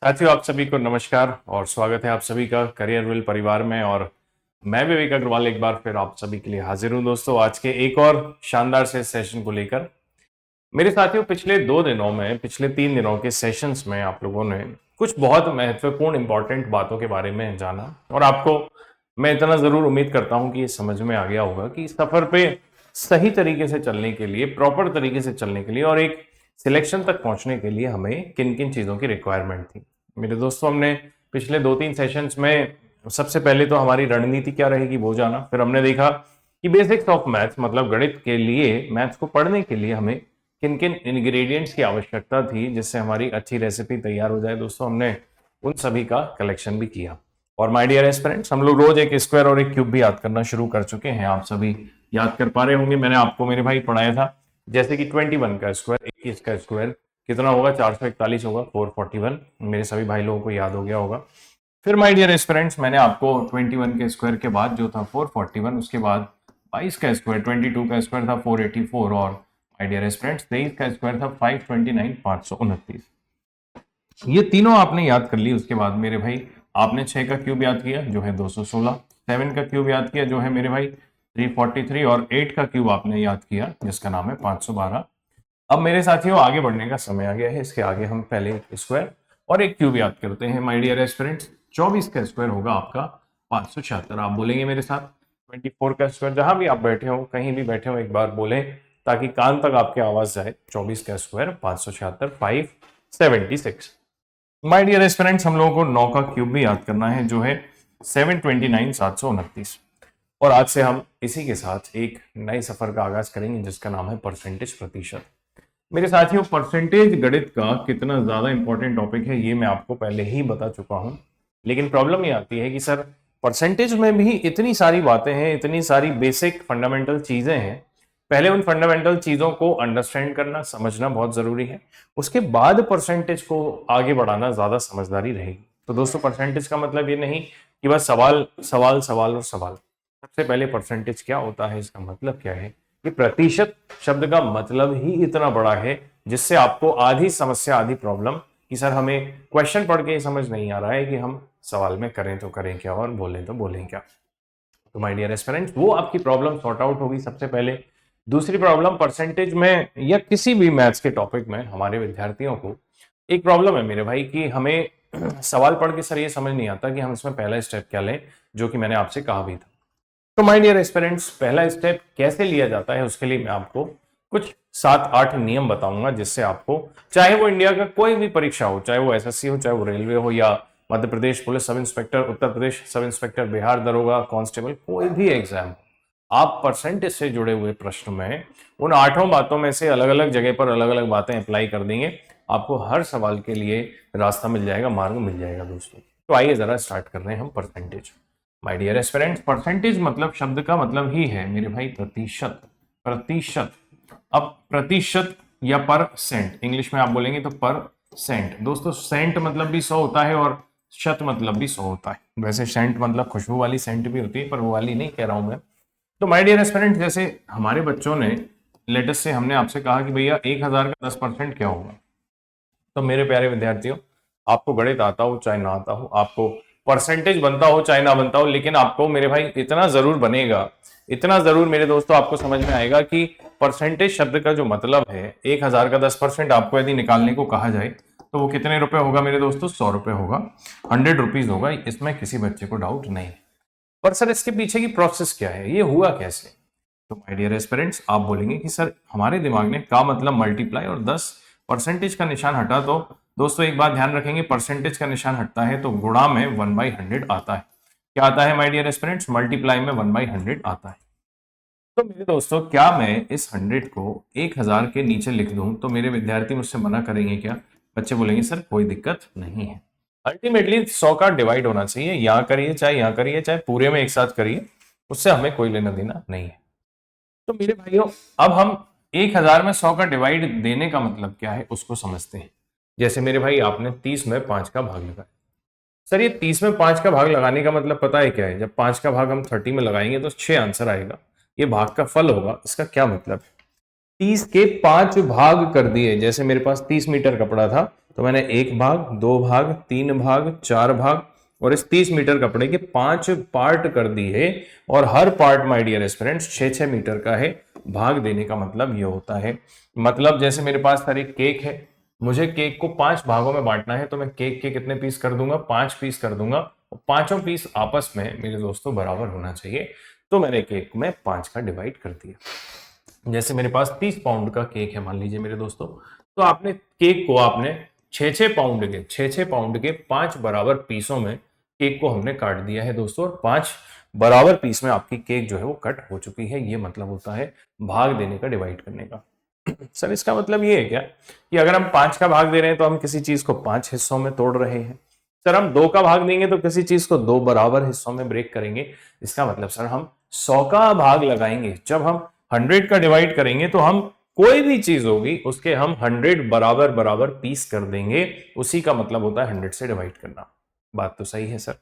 साथियों, आप सभी को नमस्कार और स्वागत है आप सभी का करियर विल परिवार में। और मैं विवेक अग्रवाल एक बार फिर आप सभी के लिए हाजिर हूं दोस्तों, आज के एक और शानदार से सेशन को लेकर। मेरे साथियों, पिछले 2 दिनों में, पिछले 3 दिनों के सेशंस में आप लोगों ने कुछ बहुत महत्वपूर्ण इंपॉर्टेंट बातों के बारे में जाना, और आपको मैं इतना जरूर उम्मीद करता हूं कि ये समझ में आ गया होगा कि इस सफर पे सही तरीके से चलने के लिए, प्रॉपर तरीके से चलने के लिए और एक सिलेक्शन तक पहुंचने के लिए हमें किन किन चीजों की रिक्वायरमेंट थी। मेरे दोस्तों, हमने पिछले 2-3 सेशंस में सबसे पहले तो हमारी रणनीति क्या रहेगी वो जाना। फिर हमने देखा कि बेसिक्स ऑफ मैथ्स, मतलब गणित के लिए, मैथ्स को पढ़ने के लिए हमें किन किन इंग्रेडिएंट्स की आवश्यकता थी जिससे हमारी अच्छी रेसिपी तैयार हो जाए। दोस्तों, हमने उन सभी का कलेक्शन भी किया। और माय डियर एस्पिरेंट्स, हम लोग रोज एक स्क्वायर और एक क्यूब भी याद करना शुरू कर चुके हैं। आप सभी याद कर पा रहे होंगे, मैंने आपको मेरे भाई पढ़ाया था जैसे कि 21 का स्क्वायर, 21 का स्क्वायर कितना होगा, 441 होगा, 441। मेरे सभी भाई लोगों को याद हो गया होगा। फिर माय डियर एस्पिरेंट्स, मैंने आपको 21 के स्क्वायर के बाद जो था 441, उसके बाद 22 का स्क्वायर, 22 का स्क्वायर था 484, और माय डियर एस्पिरेंट्स 23 का स्क्वायर था 529, 529। ये तीनों आपने याद कर ली। उसके बाद मेरे भाई आपने 6 का क्यूब याद किया जो है 216, 7 का क्यूब याद किया जो है मेरे भाई 343, और 8 का क्यूब आपने याद किया जिसका नाम है 512। अब मेरे साथियों, आगे बढ़ने का समय आ गया है। इसके आगे हम पहले एक स्क्वायर और एक क्यूब याद करते हैं। माय डियर एस्पिरेंट्स, 24 का स्क्वायर होगा आपका 576। आप बोलेंगे मेरे साथ 24 का स्क्वायर, जहां भी आप बैठे हो, कहीं भी बैठे हो, एक बार बोलें ताकि कान तक आपकी आवाज जाए। 24 का स्क्वायर 576, 576। माय डियर एस्पिरेंट्स, हम लोगों को 9 का क्यूब भी याद करना है जो है 729, 729। और आज से हम इसी के साथ एक नए सफर का आगाज करेंगे जिसका नाम है परसेंटेज, प्रतिशत। मेरे साथियों, परसेंटेज गणित का कितना ज्यादा इंपॉर्टेंट टॉपिक है ये मैं आपको पहले ही बता चुका हूं, लेकिन प्रॉब्लम ये आती है कि सर परसेंटेज में भी इतनी सारी बातें हैं, इतनी सारी बेसिक फंडामेंटल चीजें हैं। पहले उन फंडामेंटल चीजों को अंडरस्टैंड करना, समझना बहुत जरूरी है। उसके बाद परसेंटेज को आगे बढ़ाना ज्यादा समझदारी रहेगी। तो दोस्तों, परसेंटेज का मतलब ये नहीं कि बस सवाल सवाल सवाल और सवाल। सबसे पहले परसेंटेज क्या होता है, इसका मतलब क्या है। कि प्रतिशत शब्द का मतलब ही इतना बड़ा है जिससे आपको आधी समस्या, आधी प्रॉब्लम कि सर हमें क्वेश्चन पढ़ के समझ नहीं आ रहा है कि हम सवाल में करें तो करें क्या और बोलें तो बोलें क्या। तो माय डियर एस्पिरेंट्स, वो आपकी प्रॉब्लम सॉर्ट आउट होगी सबसे पहले। दूसरी प्रॉब्लम, परसेंटेज में या किसी भी मैथ्स के टॉपिक में हमारे विद्यार्थियों को एक प्रॉब्लम है मेरे भाई कि हमें सवाल पढ़ के सर ये समझ नहीं आता कि हम इसमें पहला स्टेप क्या लें, जो कि मैंने आपसे कहा भी था। तो माय डियर एस्पिरेंट्स, पहला स्टेप कैसे लिया जाता है उसके लिए मैं आपको कुछ 7-8 नियम बताऊंगा जिससे आपको, चाहे वो इंडिया का कोई भी परीक्षा हो, चाहे वो एसएससी हो, चाहे वो रेलवे हो, या Madhya Pradesh police sub inspector, Uttar Pradesh sub inspector, Bihar दरोगा, कांस्टेबल, कोई भी एग्जाम हो, आप परसेंटेज से जुड़े हुए प्रश्न में उन 8 बातों में से अलग अलग जगह पर अलग अलग बातें अप्लाई कर देंगे। आपको हर सवाल के लिए रास्ता मिल जाएगा, मार्ग मिल जाएगा दोस्तों। तो आइए जरा स्टार्ट कर रहे हैं हम percentage. My dear aspirants, percentage मतलब, शब्द का मतलब ही है मेरे भाई प्रतिशत। प्रतिशत। अब प्रतिशत या परसेंट, इंग्लिश में आप बोलेंगे तो परसेंट। दोस्तों, सेंट मतलब भी 100 होता है और शत मतलब भी 100 होता है। वैसे सेंट मतलब खुशबू वाली सेंट भी होती है, पर वो वाली नहीं कह रहा हूं मैं। तो माय डियर एस्पिरेंट, जैसे हमारे बच्चों ने, लेटेस्ट से हमने आपसे कहा कि भैया 1000 का 10% क्या होगा। तो मेरे प्यारे विद्यार्थियों, आपको गणित आता हो चाहे ना आता हो, आपको परसेंटेज बनता हो चाहे ना बनता हो, लेकिन आपको मेरे भाई इतना जरूर बनेगा, इतना जरूर मेरे दोस्तों आपको समझ में आएगा कि परसेंटेज शब्द का जो मतलब है, 1000 का 10% आपको यदि निकालने को कहा जाए तो वो कितने रुपए होगा मेरे दोस्तों, 100 रुपए होगा, 100 रुपीज होगा। इसमें किसी बच्चे को डाउट नहीं। पर सर इसके पीछे की प्रोसेस क्या है, ये हुआ कैसे। तो माय डियर एस्पिरेंट्स, आप बोलेंगे कि सर हमारे दिमाग में का मतलब मल्टीप्लाई और 10 परसेंटेज का निशान हटा। तो दोस्तों एक बात ध्यान रखेंगे, परसेंटेज का निशान हटता है तो गुणा में 1/100 आता है। क्या आता है माय डियर एस्पिरेंट्स, मल्टीप्लाई में 1/100 आता है। तो मेरे दोस्तों, क्या मैं इस 100 को 1000 के नीचे लिख दूं तो मेरे विद्यार्थी मुझसे मना करेंगे क्या। बच्चे बोलेंगे सर कोई दिक्कत नहीं है। अल्टीमेटली 100 का डिवाइड होना चाहिए, यहां करिए चाहे यहां करिए, चाहे पूरे में एक साथ करिए, उससे हमें कोई लेना देना नहीं है। तो मेरे भाइयों, अब हम 1000 में 100 का डिवाइड देने का मतलब क्या है उसको समझते हैं। जैसे मेरे भाई आपने 30 में 5 का भाग लगाया। सर ये 30 में 5 का भाग लगाने का मतलब पता है क्या है, जब 5 का भाग हम 30 में लगाएंगे तो 6 आंसर आएगा, ये भाग का फल होगा। इसका क्या मतलब है 30 के 5 भाग कर दिए। जैसे मेरे पास 30 मीटर कपड़ा था तो मैंने 1 भाग, 2 भाग, 3 भाग, 4 भाग और इस 30 मीटर कपड़े के 5 पार्ट कर दिए और हर part my dear aspirants 6-6 metre का है। भाग देने का मतलब ये होता है, मतलब जैसे मेरे पास सर एक केक है, मुझे केक को 5 भागों में बांटना है तो मैं केक के कितने पीस कर दूंगा, 5 पीस कर दूंगा और पांचों पीस आपस में मेरे दोस्तों बराबर होना चाहिए। तो मैंने केक में 5 का डिवाइड कर दिया। जैसे मेरे पास 30 पाउंड का केक है मान लीजिए मेरे दोस्तों, तो आपने केक को आपने 6-6 पाउंड के 5 बराबर पीसों में केक को हमने काट दिया है दोस्तों, और 5 बराबर पीस में आपकी केक जो है वो कट हो चुकी है। ये मतलब होता है भाग देने का, डिवाइड करने का। सर इसका मतलब ये है क्या कि अगर हम 5 का भाग दे रहे हैं तो हम किसी चीज को 5 हिस्सों में तोड़ रहे हैं? सर हम 2 का भाग देंगे तो किसी चीज को 2 बराबर हिस्सों में ब्रेक करेंगे। इसका मतलब सर हम 100 का भाग लगाएंगे। जब हम 100 का डिवाइड करेंगे तो हम कोई भी चीज होगी उसके हम 100 बराबर बराबर पीस कर देंगे। उसी का मतलब होता है 100 से डिवाइड करना। बात तो सही है सर।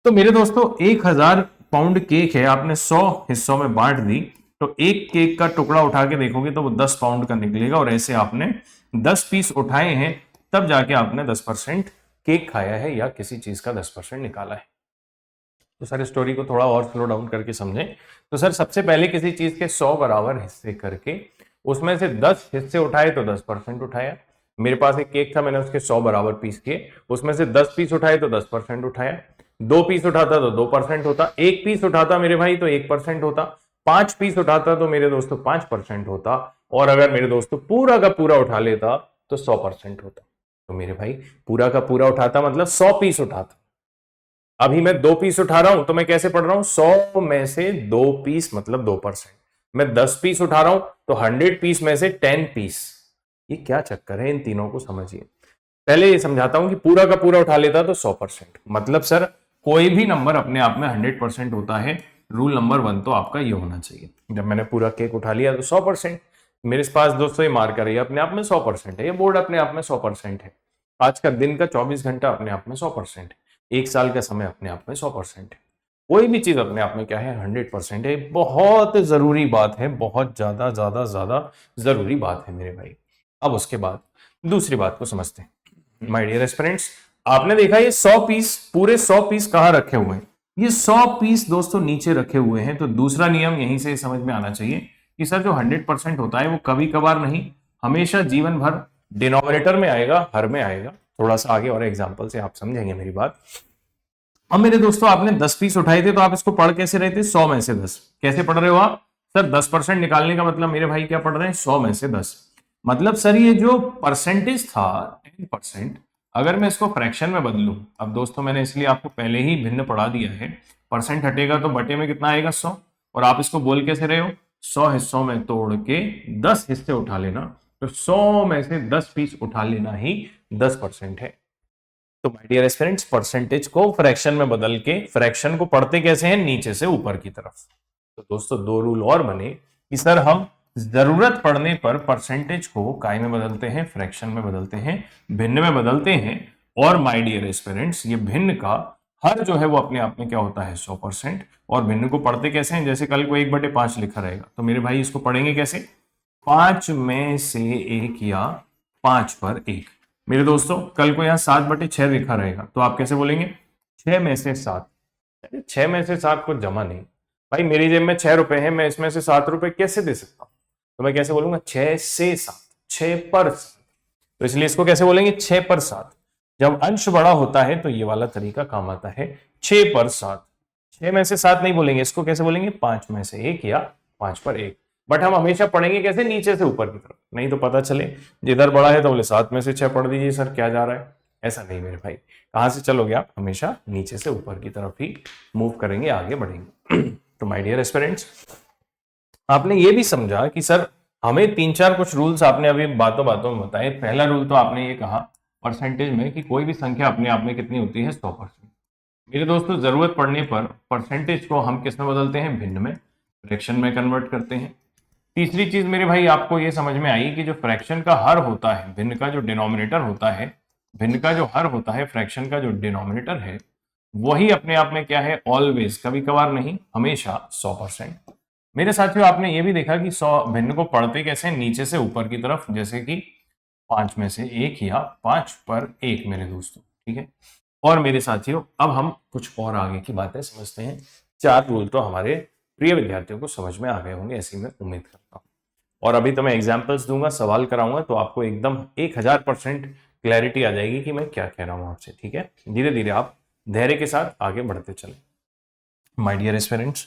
तो मेरे दोस्तों 1000 पाउंड केक है, आपने 100 हिस्सों में बांट दी, तो एक केक का टुकड़ा उठा के देखोगे तो वो 10 पाउंड का निकलेगा, और ऐसे आपने 10 पीस उठाए हैं तब जाके आपने 10% केक खाया है या किसी चीज का 10% निकाला है। तो सर स्टोरी को थोड़ा और स्लो डाउन करके समझें। तो सर सबसे पहले किसी चीज के 100 बराबर हिस्से करके उसमें से 10 हिस्से उठाए तो 10% उठाया। मेरे पास एक केक था, मैंने उसके 100 बराबर पीस किए, उसमें से 10 पीस उठाए तो 10% उठाया। 2 पीस उठाता तो 2% होता, 1 पीस उठाता मेरे भाई तो 1% होता, 5 पीस उठाता तो मेरे दोस्तों 5% होता, और अगर मेरे दोस्तों पूरा का पूरा उठा लेता तो 100% होता। तो मेरे भाई पूरा का पूरा उठाता मतलब 100 पीस उठाता। अभी मैं 2 पीस उठा रहा हूं तो मैं कैसे पढ़ रहा हूं, 100 में से 2 पीस मतलब 2%। मैं 10 पीस उठा रहा हूं तो 100 पीस में से 10 पीस। ये क्या चक्कर है, इन तीनों को समझिए। पहले ये समझाता हूं कि पूरा का पूरा उठा लेता तो 100%, मतलब सर कोई भी नंबर अपने आप में 100% होता है। रूल नंबर 1 तो आपका ये होना चाहिए। जब मैंने पूरा केक उठा लिया तो 100%। मेरे पास दोस्तों ये मार्कर है, ये अपने आप में 100% है, ये बोर्ड अपने आप में 100% है, आज का दिन का 24 घंटा अपने आप में 100% है, 1 साल का समय अपने आप में 100% है। कोई भी चीज अपने आप में क्या है, 100% है। बहुत जरूरी बात है, बहुत ज्यादा ज्यादा ज्यादा जरूरी बात है मेरे भाई। अब उसके बाद दूसरी बात को समझते हैं। माय डियर एस्पिरेंट्स, आपने देखा ये 100 पीस, पूरे 100 पीस कहां रखे हुए हैं, ये 100 पीस दोस्तों नीचे रखे हुए हैं। तो दूसरा नियम यहीं से समझ में आना चाहिए कि सर जो 100% होता है वो कभी कभार नहीं, हमेशा जीवन भर डिनोमिनेटर में आएगा, हर में आएगा। थोड़ा सा आगे और एग्जांपल से आप समझेंगे मेरी बात। अब मेरे दोस्तों आपने 10 पीस उठाए थे तो आप इसको पढ़ कैसे रहे थे, 100 में से 10। कैसे पढ़ रहे हो आप, सर 10% निकालने का मतलब मेरे भाई क्या पढ़ रहे हैं, 100 में से 10। मतलब सर ये जो परसेंटेज था 10%, अगर मैं इसको फ्रैक्शन में बदलूं, अब दोस्तों मैंने इसलिए आपको पहले ही भिन्न पढ़ा दिया है, परसेंट हटेगा तो बटे में कितना आएगा, 100। और आप इसको बोल कैसे रहे हो, 100 हिस्सों में तोड़ के 10 हिस्से उठा लेना, तो 100 में से 10 पीस उठा लेना ही 10% है। तो माय डियर स्टूडेंट्स, परसेंटेज को फ्रैक्शन में बदल के फ्रैक्शन को पढ़ते कैसे हैं, नीचे से ऊपर की तरफ। तो दोस्तों 2 रूल और बने कि सर हम जरूरत पड़ने पर परसेंटेज को काय में बदलते हैं, फ्रैक्शन में बदलते हैं, भिन्न में बदलते हैं। और माय डियर स्टूडेंट्स, ये भिन्न का हर जो है वो अपने आप में क्या होता है, 100%। और भिन्न को पढ़ते कैसे हैं, जैसे कल को 1/5 लिखा रहेगा तो मेरे भाई इसको पढ़ेंगे कैसे, 5 में से 1 या 5 पर 1। मेरे दोस्तों कल को यहाँ 7/6 लिखा रहेगा तो आप कैसे बोलेंगे, 6 में से 7। 6 में से 7 को जमा नहीं, भाई मेरी जेब में 6 रुपए हैं, मैं इसमें से 7 रुपए कैसे दे सकता हूं, तो मैं कैसे बोलूंगा, 6 से 7, 6 पर 7। तो इसलिए इसको कैसे बोलेंगे, 6 पर 7। जब अंश बड़ा होता है तो ये वाला तरीका काम आता है, 6 पर 7। 6 में से 7 नहीं बोलेंगे, इसको कैसे बोलेंगे, 5 में से 1 या 5 पर 1। बट हम हमेशा पढ़ेंगे कैसे, नीचे से ऊपर की तरफ, नहीं तो पता चले जिधर बड़ा है तो बोले 7 में से 6 पढ़ दीजिए सर, क्या जा रहा है। ऐसा नहीं मेरे भाई, कहां से चलोगे आप, हमेशा नीचे से ऊपर की तरफ ही मूव करेंगे, आगे बढ़ेंगे। तो माय डियर एस्पिरेंट्स, आपने ये भी समझा कि सर हमें 3-4 कुछ रूल्स आपने अभी बातों बातों में बताए। पहला रूल तो आपने ये कहा परसेंटेज में कि कोई भी संख्या अपने आप में कितनी होती है, 100%। मेरे दोस्तों जरूरत पड़ने पर परसेंटेज को हम किस में बदलते हैं, भिन्न में, फ्रैक्शन में कन्वर्ट करते हैं। तीसरी चीज मेरे भाई आपको ये समझ में आई कि जो फ्रैक्शन का हर होता है, भिन्न का जो डिनोमिनेटर होता है, भिन्न का जो हर होता है, फ्रैक्शन का जो डिनोमिनेटर है, वही अपने आप में क्या है, ऑलवेज, कभी कभार नहीं, हमेशा 100%। मेरे साथियों, आपने ये भी देखा कि 100 भिन्न को पढ़ते कैसे, नीचे से ऊपर की तरफ, जैसे कि 5 में से 1 या 5 पर 1 मेरे दोस्तों, ठीक है। और मेरे साथियों, अब हम कुछ और आगे की बातें समझते हैं। 4 रूल तो हमारे प्रिय विद्यार्थियों को समझ में आ गए होंगे, ऐसी मैं उम्मीद करता हूँ। और अभी तो मैं एग्जाम्पल्स दूंगा, सवाल कराऊंगा, तो आपको एकदम 1000% क्लैरिटी आ जाएगी कि मैं क्या कह रहा हूं आपसे, ठीक है। धीरे धीरे आप धैर्य के साथ आगे बढ़ते चले। माय डियर एस्पिरेंट्स,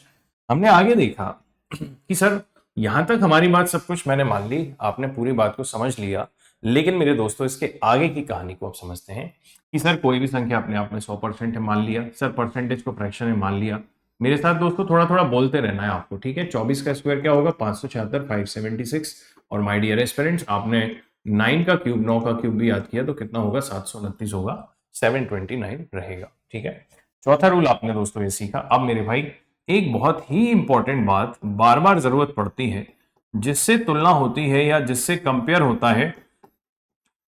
हमने आगे देखा कि सर यहां तक हमारी बात सब कुछ मैंने मान ली, आपने पूरी बात को समझ लिया, लेकिन मेरे दोस्तों इसके आगे की कहानी को आप समझते हैं कि सर कोई भी संख्या अपने आप में 100% है मान लिया, सर परसेंटेज को फ्रैक्शन में मान लिया। मेरे साथ दोस्तों थोड़ा थोड़ा बोलते रहना है आपको, ठीक है। 24 का स्क्वायर क्या होगा? 576, 576। और माय डियर एस्पिरेंट्स, आपने 9 का क्यूब, 9 का क्यूब भी याद किया तो कितना होगा? 729 होगा, 729 रहेगा, ठीक है। चौथा रूल आपने दोस्तों ये सीखा। अब मेरे भाई एक बहुत ही इंपॉर्टेंट बात बार बार जरूरत पड़ती है, जिससे तुलना होती है या जिससे कंपेयर होता है,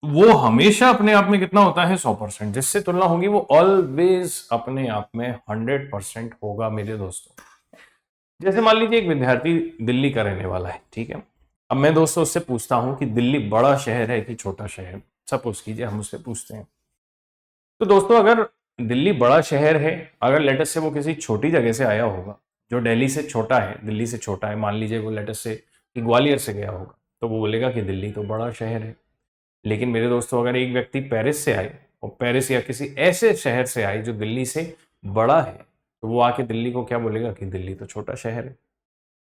वो हमेशा अपने आप में कितना होता है? 100%। जिससे तुलना होगी वो ऑलवेज अपने आप में 100% होगा मेरे दोस्तों। जैसे मान लीजिए एक विद्यार्थी दिल्ली का रहने वाला है, ठीक है। अब मैं दोस्तों उससे पूछता हूं कि दिल्ली बड़ा शहर है कि छोटा शहर? सपोज कीजिए हम उससे पूछते हैं। तो दोस्तों अगर दिल्ली बड़ा शहर है, अगर लेटर से वो किसी छोटी जगह से आया होगा जो दिल्ली से छोटा है, दिल्ली से छोटा है, मान लीजिए वो लेटर से कि ग्वालियर से गया होगा, तो वो बोलेगा कि दिल्ली तो बड़ा शहर है। लेकिन मेरे दोस्तों अगर एक व्यक्ति पेरिस से आए और पेरिस या किसी ऐसे शहर से आए जो दिल्ली से बड़ा है, तो वो आके दिल्ली को क्या बोलेगा? कि दिल्ली तो छोटा शहर है।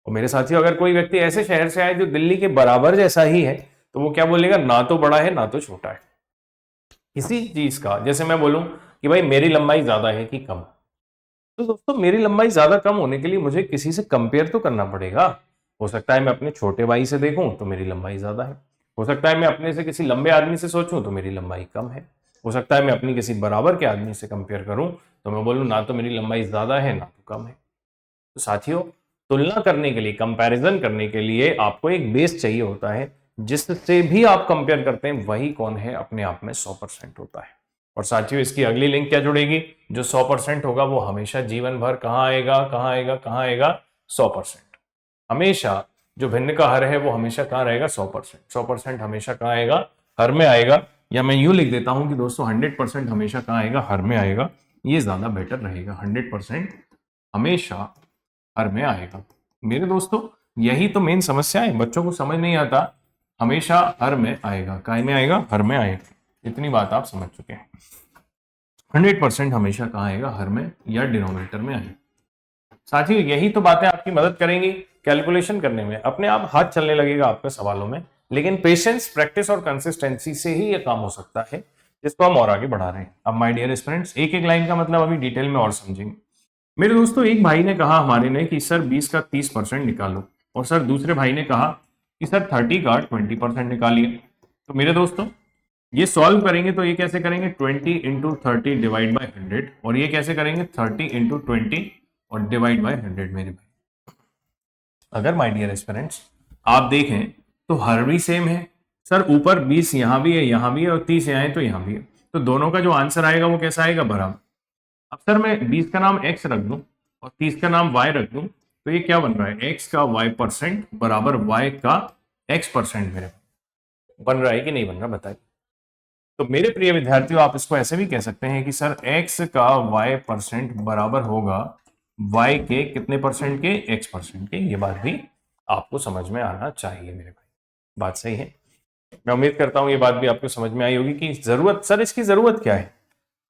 और मेरे साथियों अगर कोई व्यक्ति ऐसे शहर से आए जो दिल्ली के बराबर जैसा ही है, तो वो क्या बोलेगा? ना तो बड़ा है ना तो छोटा है। किसी चीज का, जैसे मैं बोलूं कि भाई मेरी लंबाई ज्यादा है कि कम, तो दोस्तों मेरी लंबाई ज्यादा कम होने के लिए मुझे किसी से कंपेयर तो करना पड़ेगा। हो सकता है मैं अपने छोटे भाई से देखूं तो मेरी लंबाई ज्यादा है, हो सकता है मैं अपने से किसी लंबे आदमी से सोचूं तो मेरी लंबाई कम है, हो सकता है मैं अपनी किसी बराबर के आदमी से कंपेयर करूं तो मैं बोलूं ना तो मेरी लंबाई ज्यादा है ना तो कम है। तो साथियों, तुलना करने के लिए, कंपैरिजन करने के लिए आपको एक बेस चाहिए होता है, जिससे भी आप कंपेयर करते हैं वही कौन है? अपने आप में 100% होता है। और साथियों इसकी अगली लिंक क्या जुड़ेगी? जो 100% होगा वो हमेशा जीवन भर कहां आएगा? कहां आएगा? कहां आएगा? 100%। हमेशा जो भिन्न का हर है वो हमेशा कहां रहेगा? 100%। 100% हमेशा कहां आएगा? हर में आएगा। या मैं यूं लिख देता हूं कि दोस्तों 100% हमेशा कहां आएगा? हर में आएगा। ये ज्यादा बेटर रहेगा। 100% हमेशा हर में आएगा। मेरे दोस्तों यही तो मेन समस्या है, बच्चों को समझ नहीं आता। हमेशा हर में आएगा, काय में आएगा? हर में आएगा। इतनी बात आप समझ चुके हैं। 100% हमेशा कहाँ आएगा? हर में या डिनोमिनेटर में आएगा। साथियों यही तो बातें आपकी मदद करेंगी कैलकुलेशन करने में। अपने आप हाथ चलने लगेगा आपके सवालों में, लेकिन पेशेंस, प्रैक्टिस और कंसिस्टेंसी से ही ये काम हो सकता है, जिसको हम और आगे बढ़ा रहे हैं। अब माय डियर स्टूडेंट्स, एक एक लाइन का मतलब अभी डिटेल में और समझेंगे। मेरे दोस्तों एक भाई ने कहा हमारे ने कि सर 20 का 30% निकालो, और सर दूसरे भाई ने कहा कि सर 30 का 20% निकालिए। तो मेरे दोस्तों ये सॉल्व करेंगे तो ये कैसे करेंगे? 20 इंटू 30 डिवाइड बाई 100। और ये कैसे करेंगे? 30 इंटू 20 और डिवाइड बाई 100। मेरे भाई अगर माय डियर एस्पिरेंट्स आप देखें तो हर भी सेम है। सर ऊपर 20 यहां भी है, यहां भी है, और 30 यहां है तो यहां भी है, तो दोनों का जो आंसर आएगा वो कैसा आएगा? बराबर। अब सर मैं 20 का नाम x रख दूं और 30 का नाम y रख दूं, तो ये क्या बन रहा है? x का y% बराबर y का x%। मेरे बन रहा है कि नहीं बन रहा? बताइए। तो मेरे प्रिय विद्यार्थियों आप इसको ऐसे भी कह सकते हैं कि सर x का y% बराबर होगा y के कितने परसेंट के? x% के। ये बात भी आपको समझ में आना चाहिए मेरे भाई। बात सही है। मैं उम्मीद करता हूं ये बात भी आपको समझ में आई होगी कि जरूरत, सर इसकी जरूरत क्या है।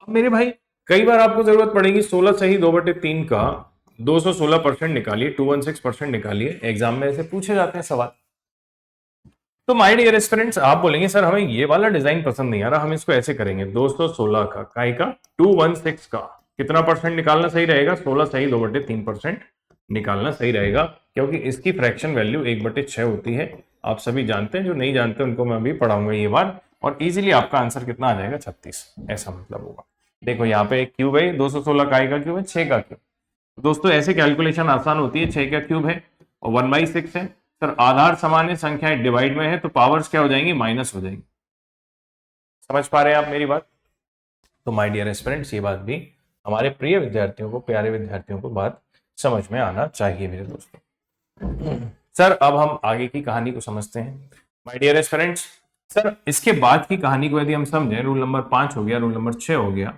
अब मेरे भाई कई बार आपको जरूरत पड़ेगी 16 सही 2/3 का 216% निकालिए, 216% निकालिए। एग्जाम में ऐसे पूछे जाते हैं सवाल। तो माय डियर स्टूडेंट्स आप बोलेंगे सर हमें ये वाला डिजाइन पसंद नहीं आ रहा, हम इसको ऐसे करेंगे। 216 का काय का 216 का कितना परसेंट निकालना सही रहेगा? 16 सही 2/3% निकालना सही रहेगा, क्योंकि इसकी फ्रैक्शन वैल्यू 1/6 होती है। आप सभी जानते हैं, जो नहीं जानते उनको मैं भी पढ़ाऊंगा ये बात। और इजीली आपका आंसर कितना आ जाएगा? 36। ऐसा मतलब होगा। देखो यहाँ पे एक क्यूब है, 216 काय का क्यूब है, 6 का क्यूब। दोस्तों ऐसे कैलकुलेशन आसान होती है। 6 का क्यूब है और 1/6 है। सर आधार समान है, संख्याएं डिवाइड में है, तो पावर्स क्या हो जाएंगी? माइनस हो जाएंगी। समझ पा रहे हैं आप मेरी बात? तो माय डियर स्टूडेंट्स ये बात भी हमारे प्रिय विद्यार्थियों को, प्यारे विद्यार्थियों को बात समझ में आना चाहिए मेरे दोस्तों। सर अब हम आगे की कहानी को समझते हैं माय डियर एस्पिरेंट्स। सर इसके बाद की कहानी को यदि हम समझें, रूल नंबर 5 हो गया, रूल नंबर 6 हो गया।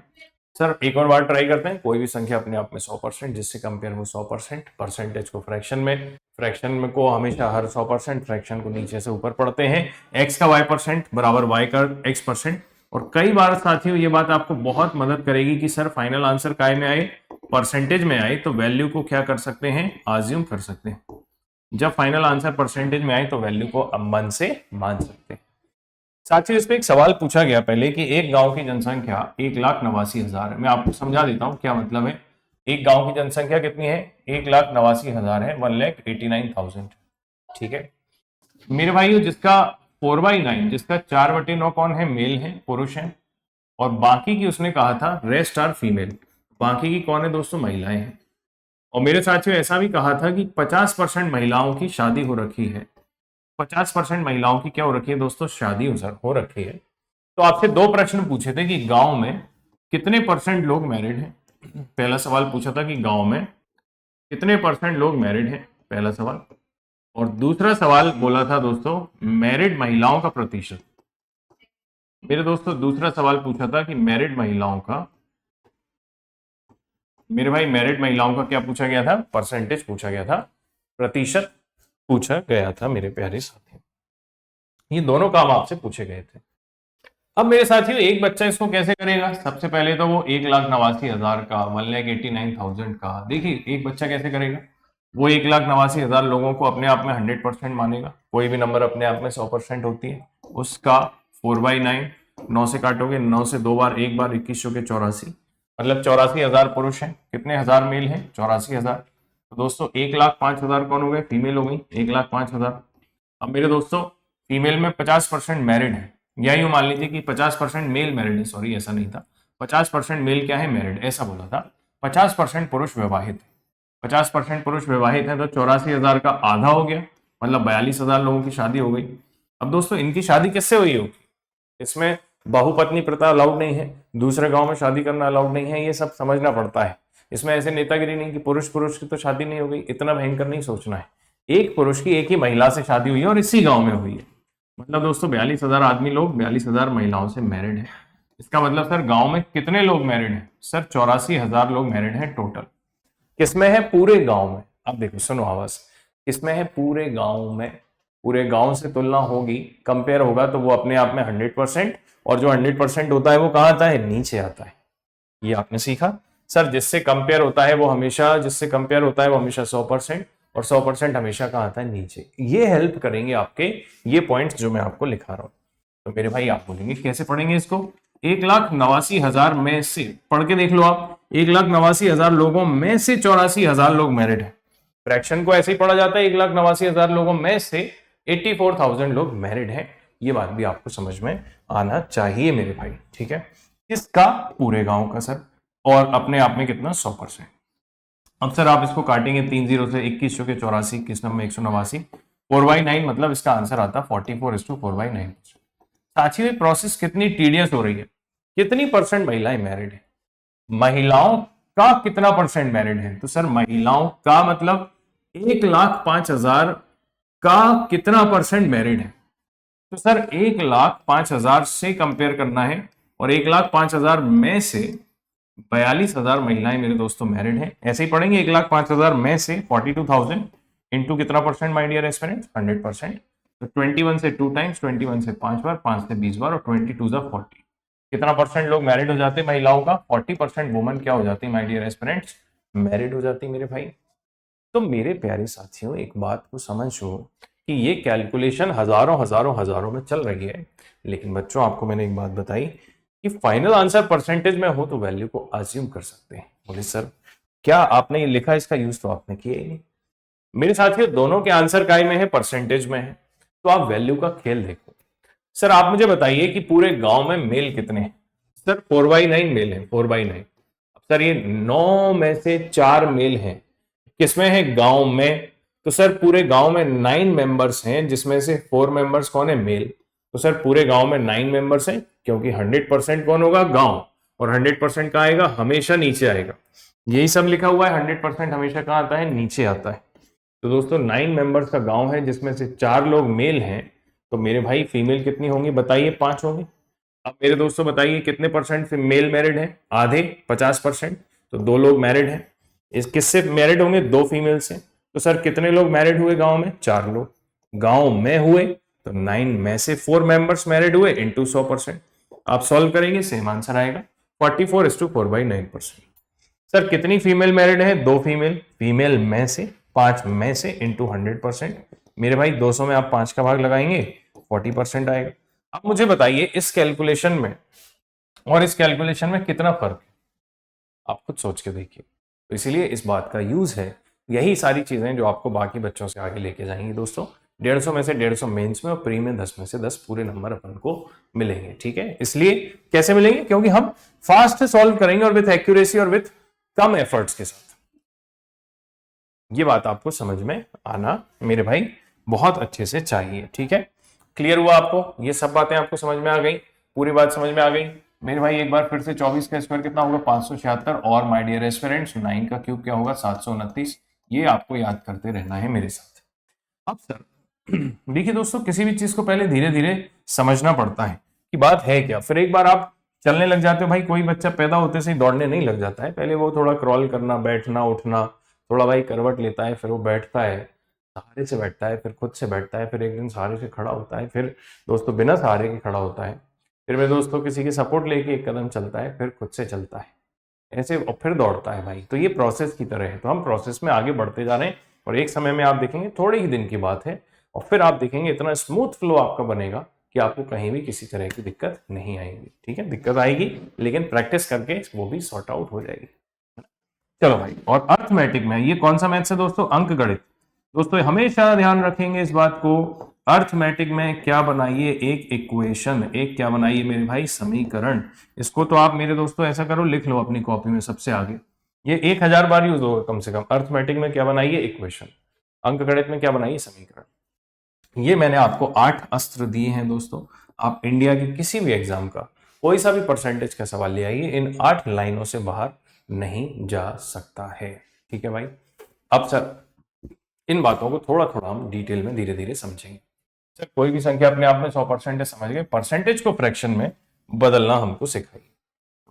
सर एक और बार ट्राई करते हैं, कोई भी संख्या अपने आप में 100%, जिससे कंपेयर हो 100%, परसेंटेज को फ्रैक्शन में, फ्रैक्शन में को हमेशा हर 100%, फ्रैक्शन को नीचे से ऊपर पढ़ते हैं। एक्स का वाई परसेंट बराबर वाई का एक्स परसेंट। और कई बार साथियों ये बात आपको बहुत मदद करेगी कि सर फाइनल आंसर काय में आए, परसेंटेज में आए, तो वैल्यू को क्या कर सकते हैं, आज्यूम कर सकते हैं। जब फाइनल आंसर परसेंटेज में आए तो वैल्यू को अब मन से मान सकते हैं। साथियों इसमें एक सवाल पूछा गया पहले कि एक गांव की जनसंख्या 1,89,000 है। मैं आपको समझा देता हूं क्या मतलब है। एक गांव की जनसंख्या कितनी है, 1,89,000 है, 1,89,000। ठीक है मेरे भाइयों, जिसका 4/9, जिसका 4/9 कौन है, मेल है, पुरुष है। और बाकी की उसने कहा था रेस्ट आर फीमेल, बाकी की कौन है दोस्तों, महिलाएं हैं। और मेरे साथियों ऐसा भी कहा था कि 50% महिलाओं की शादी हो रखी है। 50% महिलाओं की क्या हो रखी है दोस्तों, शादी हो रखी है। तो आपसे दो प्रश्न पूछे थे कि गांव में कितने परसेंट लोग मैरिड हैं। पहला सवाल पूछा था कि गांव में कितने परसेंट लोग मैरिड हैं, पहला सवाल। और दूसरा सवाल बोला था दोस्तों मैरिड महिलाओं का प्रतिशत। मेरे दोस्तों दूसरा सवाल पूछा था कि मैरिड महिलाओं का, मेरे भाई मैरिड महिलाओं का क्या पूछा गया था, परसेंटेज पूछा गया था, प्रतिशत पूछा गया था मेरे प्यारे साथी। ये दोनों काम आपसे पूछे गए थे। अब मेरे साथियों एक बच्चा इसको कैसे करेगा, सबसे पहले तो वो 1,89,000 का, 1,89,000 का, देखिए एक बच्चा कैसे करेगा। वो 1,89,000 लोगों को अपने आप में 100% मानेगा। कोई भी नंबर अपने आप में 100% होती है। उसका 4/9, 9 से काटोगे, 9 से 2 बार, एक बार, 21 के 84, मतलब 84,000 पुरुष हैं। कितने हजार मेल हैं, 84,000। तो दोस्तों 1,05,000 कौन हो गए, फीमेल हो गई, 1,05,000। अब मेरे दोस्तों फीमेल में 50% मैरिड है, या यूं मान लीजिए कि 50% मेल मैरिड है, सॉरी ऐसा नहीं था, 50% मेल क्या है, मैरिड, ऐसा बोला था। 50% पुरुष विवाहित है, 50% पुरुष विवाहित है, तो 84,000 का आधा हो गया, मतलब 42,000 लोगों की शादी हो गई। अब दोस्तों इनकी शादी किससे हुई होगी, इसमें बहुपत्नी प्रथा अलाउड नहीं है, दूसरे गांव में शादी करना अलाउड नहीं है, ये सब समझना पड़ता है। इसमें ऐसे नेतागिरी नहीं कि पुरुष पुरुष की तो शादी नहीं हो गई, इतना भयंकर नहीं सोचना है। एक पुरुष की एक ही महिला से शादी हुई है और इसी गांव में हुई है। मतलब दोस्तों 42,000 आदमी लोग 42,000 महिलाओं से मैरिड है। इसका मतलब सर गांव में कितने लोग मैरिड हैं, सर 84,000 लोग मैरिड हैं टोटल। किसमें है, पूरे गांव में। अब देखो सुनो आवाज, किसमें है, पूरे गांव में। पूरे गांव से तुलना होगी, कंपेयर होगा तो वो अपने आप में 100%, और जो 100% होता है वो कहाँ आता है, नीचे आता है। ये आपने सीखा। सर जिससे कंपेयर होता है वो हमेशा, जिससे कंपेयर होता है वो हमेशा 100%, और 100% हमेशा कहाँ आता है, नीचे। ये हेल्प करेंगे आपके ये पॉइंट्स जो मैं आपको लिखा रहा हूं। तो मेरे भाई आप बोलेंगे कैसे पढ़ेंगे इसको, 1,89,000 में से, पढ़ के देख लो आप, 1,89,000 लोगों में से 84,000 लोग मैरिड है। फ्रैक्शन को ऐसे ही पढ़ा जाता है, 1,89,000 लोगों में से 84,000 लोग मैरिड हैं। ये बात भी आपको समझ में आना चाहिए मेरे भाई, ठीक है। इसका पूरे गांव का सर, और अपने आप में कितना, 100%। अब सर आप इसको काटेंगे 3 0 से, 21 के 84, 21 नंबर 189, 4/9, मतलब इसका आंसर आता 44:4/9। साथियों ये प्रोसेस कितनी टीडियस हो रही है, कितनी परसेंट महिलाएं मैरिड है, महिलाओं का कितना परसेंट मैरिड है, तो सर महिलाओं का मतलब 1,05,000 का कितना परसेंट मैरिड है। तो सर 1,05,000 से कंपेयर करना है, और 1,05,000 में से 42,000 महिलाएं मेरे दोस्तों मैरिड हैं। ऐसे ही पढ़ेंगे, 1,05,000 में से 42,000 इंटू कितना परसेंट माय डियर एस्पिरेंट्स, 100%। तो 21 से 2 टाइम्स, 21 से 5 बार, 5 से 20 बार, और 22 से 40, कितना परसेंट लोग मैरिड हो जाते हैं महिलाओं का, 40% वुमन क्या हो जाती है माय डियर एस्पिरेंट्स, मैरिड हो जाती है मेरे भाई। तो मेरे प्यारे साथियों एक बात को समझो कि ये कैलकुलेशन हजारों हजारों हजारों में चल रही है, लेकिन बच्चों आपको मैंने एक बात बताई कि फाइनल आंसर परसेंटेज में हो तो वैल्यू को अज्यूम कर सकते हैं। बोले सर क्या आपने ये लिखा, इसका यूज तो आपने किया ही नहीं। मेरे साथियों दोनों के आंसर काय में है, परसेंटेज में है, तो आप वैल्यू का खेल देखो। सर आप मुझे बताइए कि पूरे गांव में मेल कितने हैं, सर 4/9 मेल है, 4/9। अब सर ये 9 में से 4 मेल हैं, किसमें है, गांव में। तो सर पूरे गांव में 9 मेंबर्स हैं, जिसमें से 4 मेंबर्स कौन है, मेल। तो सर पूरे गांव में 9 मेंबर्स हैं, क्योंकि 100% कौन होगा, गांव, और 100% कहाँ आएगा, हमेशा नीचे आएगा। यही सब लिखा हुआ है, 100% हमेशा कहाँ आता है, नीचे आता है। तो दोस्तों 9 मेंबर्स का गांव है जिसमें से 4 लोग मेल हैं, तो मेरे भाई फीमेल कितनी होंगी बताइए? 5 होंगी। अब मेरे दोस्तों बताइए कितने परसेंट मेल मैरिड है? आधे, 50%। तो 2 लोग मैरिड हैं। इस किससे मैरिड होंगे? 2 फीमेल से। तो सर कितने लोग मैरिड हुए गांव में? 4 लोग गांव में हुए, तो 9 में से 4 मेंबर्स मैरिड हुए इंटू 100%। आप सॉल्व करेंगे सेम आंसर आएगा 44:4/9%। सर कितनी फीमेल मैरिड है? 2 फीमेल, फीमेल में से 5 में से इंटू 100%। मेरे भाई 200 में आप 5 का भाग लगाएंगे 40% आएगा। अब मुझे बताइए इस कैलकुलेशन में और इस कैलकुलेशन में कितना फर्क है? आप खुद सोच के देखिए। तो इसीलिए इस बात का यूज है, यही सारी चीजें जो आपको बाकी बच्चों से आगे लेके जाएंगी दोस्तों। 150 में से 150 मेंस में और प्री में 10 में से 10 पूरे नंबर अपन को मिलेंगे। ठीक है, इसलिए कैसे मिलेंगे? क्योंकि हम फास्ट सॉल्व करेंगे और विथ एक्यूरेसी और विथ कम एफर्ट्स के साथ। ये बात आपको समझ में आना मेरे भाई बहुत अच्छे से चाहिए। ठीक है, क्लियर हुआ आपको? ये सब बातें आपको समझ में आ गई? पूरी बात समझ में आ गई मेरे भाई? एक बार फिर से 24 का स्क्वायर कितना होगा? 576। और माय डियर एस्पिरेंट्स 9 का क्यूब क्या होगा? 729। ये आपको याद करते रहना है मेरे साथ। अब सर देखिए दोस्तों, किसी भी चीज को पहले धीरे धीरे समझना पड़ता है कि बात है क्या। फिर एक बार आप चलने लग जाते हो भाई, कोई बच्चा पैदा होते से ही दौड़ने नहीं लग जाता है। पहले वो थोड़ा क्रॉल करना, बैठना, उठना, थोड़ा भाई करवट लेता है, फिर वो बैठता है, सहारे से बैठता है, फिर खुद से बैठता है, फिर एक दिन सहारे से खड़ा होता है, फिर दोस्तों बिना सहारे के खड़ा होता है, फिर मेरे दोस्तों किसी की सपोर्ट लेके एक कदम चलता है, फिर खुद से चलता है, ऐसे और फिर दौड़ता है भाई। तो ये प्रोसेस की तरह है। तो हम प्रोसेस में आगे बढ़ते जा रहे हैं और एक समय में आप देखेंगे, थोड़े ही दिन की बात है, और फिर आप देखेंगे इतना स्मूथ फ्लो आपका बनेगा कि आपको कहीं भी किसी तरह की दिक्कत नहीं आएगी। ठीक है, दिक्कत आएगी लेकिन प्रैक्टिस करके वो भी सॉर्ट आउट हो जाएगी। चलो भाई, और अर्थमेटिक में ये कौन सा मैथ्स है दोस्तों? अंक गणित। दोस्तों हमेशा ध्यान रखेंगे इस बात को, अर्थमेटिक में क्या बनाइए? एक इक्वेशन, एक क्या बनाइए मेरे भाई? समीकरण। इसको तो आप मेरे दोस्तों ऐसा करो, लिख लो अपनी कॉपी में सबसे आगे, ये 1000 बार यूज होगा कम से कम। अर्थमेटिक में क्या बनाइए? इक्वेशन। अंक गणित में क्या बनाइए? समीकरण। ये मैंने आपको 8 अस्त्र दिए हैं दोस्तों। आप इंडिया के किसी भी एग्जाम का कोई सा भी परसेंटेज का सवाल ले आइए, इन 8 लाइनों से बाहर नहीं जा सकता है। ठीक है भाई, अब सर इन बातों को थोड़ा थोड़ा हम डिटेल में धीरे धीरे समझेंगे। सर कोई भी संख्या अपने आप में 100% समझ गए, परसेंटेज को फ्रैक्शन में बदलना हमको सिखाइए।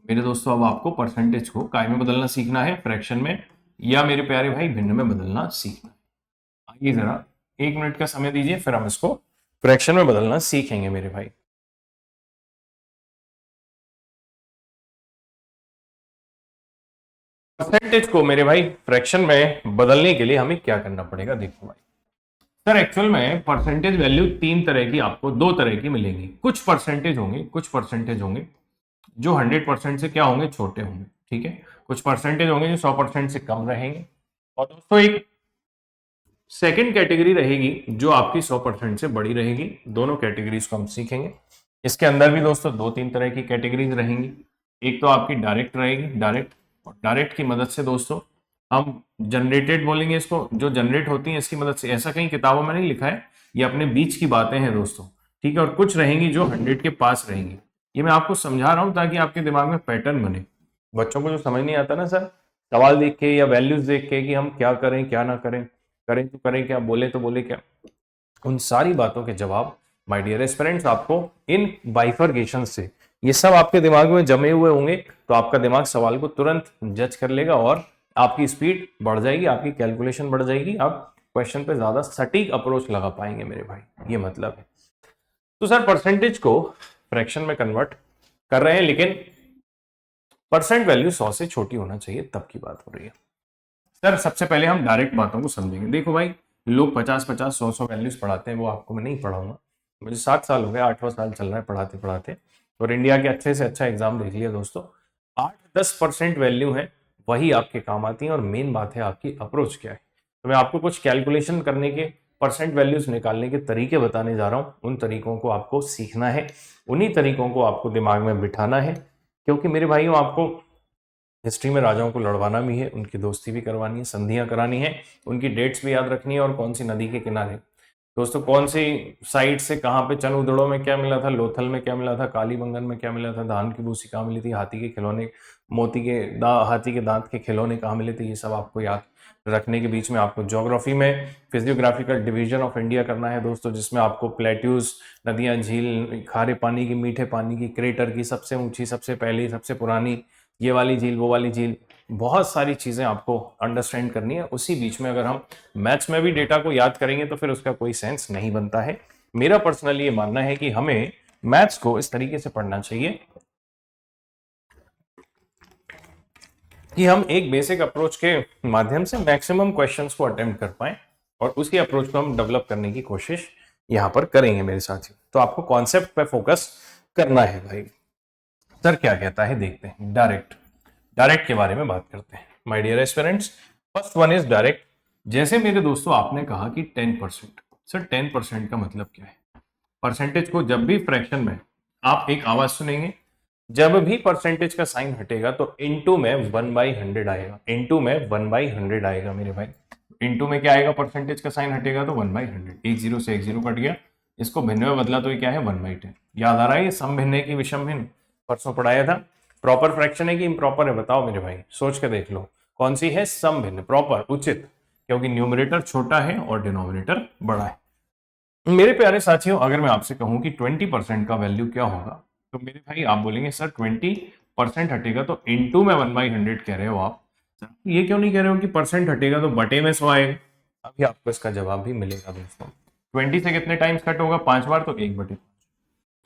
मेरे दोस्तों अब आपको परसेंटेज को काय में बदलना सीखना है? फ्रैक्शन में, या मेरे प्यारे भाई भिन्न में बदलना सीखना है। आइए जरा 1 मिनट का समय दीजिए, फिर हम इसको फ्रैक्शन में बदलना सीखेंगे मेरे भाई। परसेंटेज को मेरे भाई फ्रैक्शन में बदलने के लिए हमें क्या करना पड़ेगा? देखो भाई, सर एक्चुअल में परसेंटेज वैल्यू 3 तरह की, आपको 2 तरह की मिलेंगी। कुछ परसेंटेज होंगे जो 100% से क्या होंगे? छोटे होंगे। ठीक है, कुछ परसेंटेज होंगे जो 100% से कम रहेंगे, और दोस्तों एक सेकंड कैटेगरी रहेगी जो आपकी 100% से बड़ी रहेगी। दोनों कैटेगरीज को हम सीखेंगे। इसके अंदर भी दोस्तों 2-3 तरह की कैटेगरीज रहेंगी। एक तो आपकी डायरेक्ट रहेगी, डायरेक्ट, और डायरेक्ट की मदद से दोस्तों हम जनरेटेड बोलेंगे इसको, जो जनरेट होती है इसकी मदद से। ऐसा कहीं किताबों में नहीं लिखा है, ये अपने बीच की बातें हैं दोस्तों। ठीक है, और कुछ रहेंगी जो 100 के पास रहेंगी। ये मैं आपको समझा रहा हूं ताकि आपके दिमाग में पैटर्न बने। बच्चों को जो समझ नहीं आता ना सर, सवाल देख के या वैल्यूज देख के कि हम क्या करें क्या ना करें, करें तो करें क्या, बोले तो बोले क्या, उन सारी बातों के जवाब माय डियर एस्पिरेंट्स आपको इन बाइफरकेशन से, ये सब आपके दिमाग में जमे हुए होंगे, तो आपका दिमाग सवाल को तुरंत जज कर लेगा और आपकी स्पीड बढ़ जाएगी, आपकी कैलकुलेशन बढ़ जाएगी, आप क्वेश्चन पे ज्यादा सटीक अप्रोच लगा पाएंगे मेरे भाई। ये मतलब है। तो सर परसेंटेज को फ्रैक्शन में कन्वर्ट कर रहे हैं, लेकिन परसेंट वैल्यू 100 से छोटी होना चाहिए, तब की बात हो रही है। सर सबसे पहले हम डायरेक्ट बातों को समझेंगे। देखो भाई, लोग 50-50, 100-100 वैल्यूज पढ़ाते हैं, वो आपको मैं नहीं पढ़ाऊंगा। मुझे 7 साल हो गए, 8वां साल चल रहा है पढ़ाते पढ़ाते, और इंडिया के अच्छे से अच्छा एग्जाम देख लिया दोस्तों। 8-10% वैल्यू है, वही आपके काम आती है, और मेन बात है आपकी अप्रोच क्या है। तो मैं आपको कुछ कैलकुलेशन करने के, परसेंट वैल्यूज निकालने के तरीके बताने जा रहा हूँ। उन तरीकों को आपको सीखना है, उन्हीं तरीकों को आपको दिमाग में बिठाना है, क्योंकि मेरे भाइयों आपको हिस्ट्री में राजाओं को लड़वाना भी है, उनकी दोस्ती भी करवानी है, संधियां करानी है, उनकी डेट्स भी याद रखनी है, और कौन सी नदी के किनारे। दोस्तों कौन सी साइड से कहाँ पे, चन उदड़ों में क्या मिला था, लोथल में क्या मिला था, कालीबंगन में क्या मिला था, धान की भूसी कहाँ मिली थी, हाथी के खिलौने, हाथी के दांत के खिलौने कहाँ मिले थे, ये सब आपको याद रखने के बीच में आपको ज्योग्राफी में फिजियोग्राफिकल डिवीजन ऑफ इंडिया करना है दोस्तों, जिसमें आपको प्लेट्यूज, नदियां, झील, खारे पानी की, मीठे पानी की, क्रेटर की, सबसे ऊंची, सबसे पहली, सबसे पुरानी, ये वाली झील, वो वाली झील, बहुत सारी चीजें आपको अंडरस्टैंड करनी है। उसी बीच में अगर हम मैथ्स में भी डेटा को याद करेंगे तो फिर उसका कोई सेंस नहीं बनता है। मेरा पर्सनली ये मानना है कि हमें मैथ्स को इस तरीके से पढ़ना चाहिए कि हम एक बेसिक अप्रोच के माध्यम से मैक्सिमम क्वेश्चंस को अटेम्प्ट कर पाए, और उसी अप्रोच को हम डेवलप करने की कोशिश यहां पर करेंगे मेरे साथी। तो आपको कॉन्सेप्ट पे फोकस करना है भाई। सर क्या कहता है देखते हैं। डायरेक्ट के बारे में बात करते हैं my dear aspirants. First one is direct. जैसे मेरे दोस्तों आपने कहा कि 10%, सर 10% का मतलब क्या है? परसेंटेज को जब भी फ्रैक्शन में आप एक आवाज सुनेंगे, जब भी परसेंटेज का साइन हटेगा तो इनटू में 1/100 आएगा, इनटू में 1/100 आएगा मेरे भाई। इनटू में क्या आएगा? परसेंटेज का साइन हटेगा तो 1/100, एक जीरो से एक जीरो कट गया, इसको भिन्न में बदला तो ये क्या है? 1/10। याद आ रहा है ये सम भिन्न की विषम भिन्न, परसों पढ़ाया था। प्रॉपर फ्रैक्शन है कि इम्प्रॉपर है? बताओ मेरे भाई, सोच के देख लो कौन सी है सम भिन्न, प्रॉपर, उचित, क्योंकि न्यूमरेटर छोटा है और डिनोमिनेटर बड़ा है। मेरे प्यारे साथियों, अगर मैं आपसे कहूं कि 20% का वैल्यू क्या होगा, तो मेरे भाई आप बोलेंगे सर 20% हटेगा तो इनटू में 1/100 कह रहे हो आप, सर ये क्यों नहीं कह रहे हो कि परसेंट हटेगा तो बटे में 100 आएगा? अभी आपको इसका जवाब भी मिलेगा दोस्तों। 20 से कितने टाइम्स कट होगा? 5 बार, तो 1/5।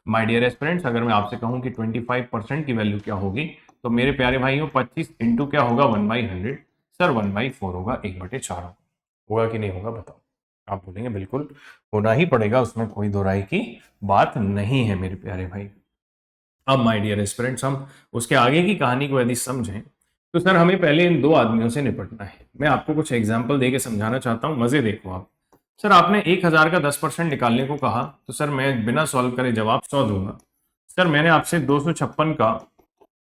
माय डियर एस्पिरेंट्स, अगर मैं आपसे कहूं कि 25% की वैल्यू क्या होगी, तो मेरे प्यारे भाइयों 25 इंटू क्या होगा? 1/100, सर 1/4 होगा, 1/4 होगा कि नहीं होगा बताओ? आप बोलेंगे बिल्कुल होना ही पड़ेगा, उसमें कोई दो राय की बात नहीं है मेरे प्यारे भाई। अब माय डियर एस्पिरेंट्स, हम उसके आगे की कहानी को यदि समझें तो सर हमें पहले इन दो आदमियों से निपटना है। मैं आपको कुछ एग्जाम्पल देके समझाना चाहता हूं, मजे देखो आप। सर आपने 1000 का 10% निकालने को कहा, तो सर मैं बिना सॉल्व करे जवाब 100 दूंगा। सर मैंने आपसे 256 का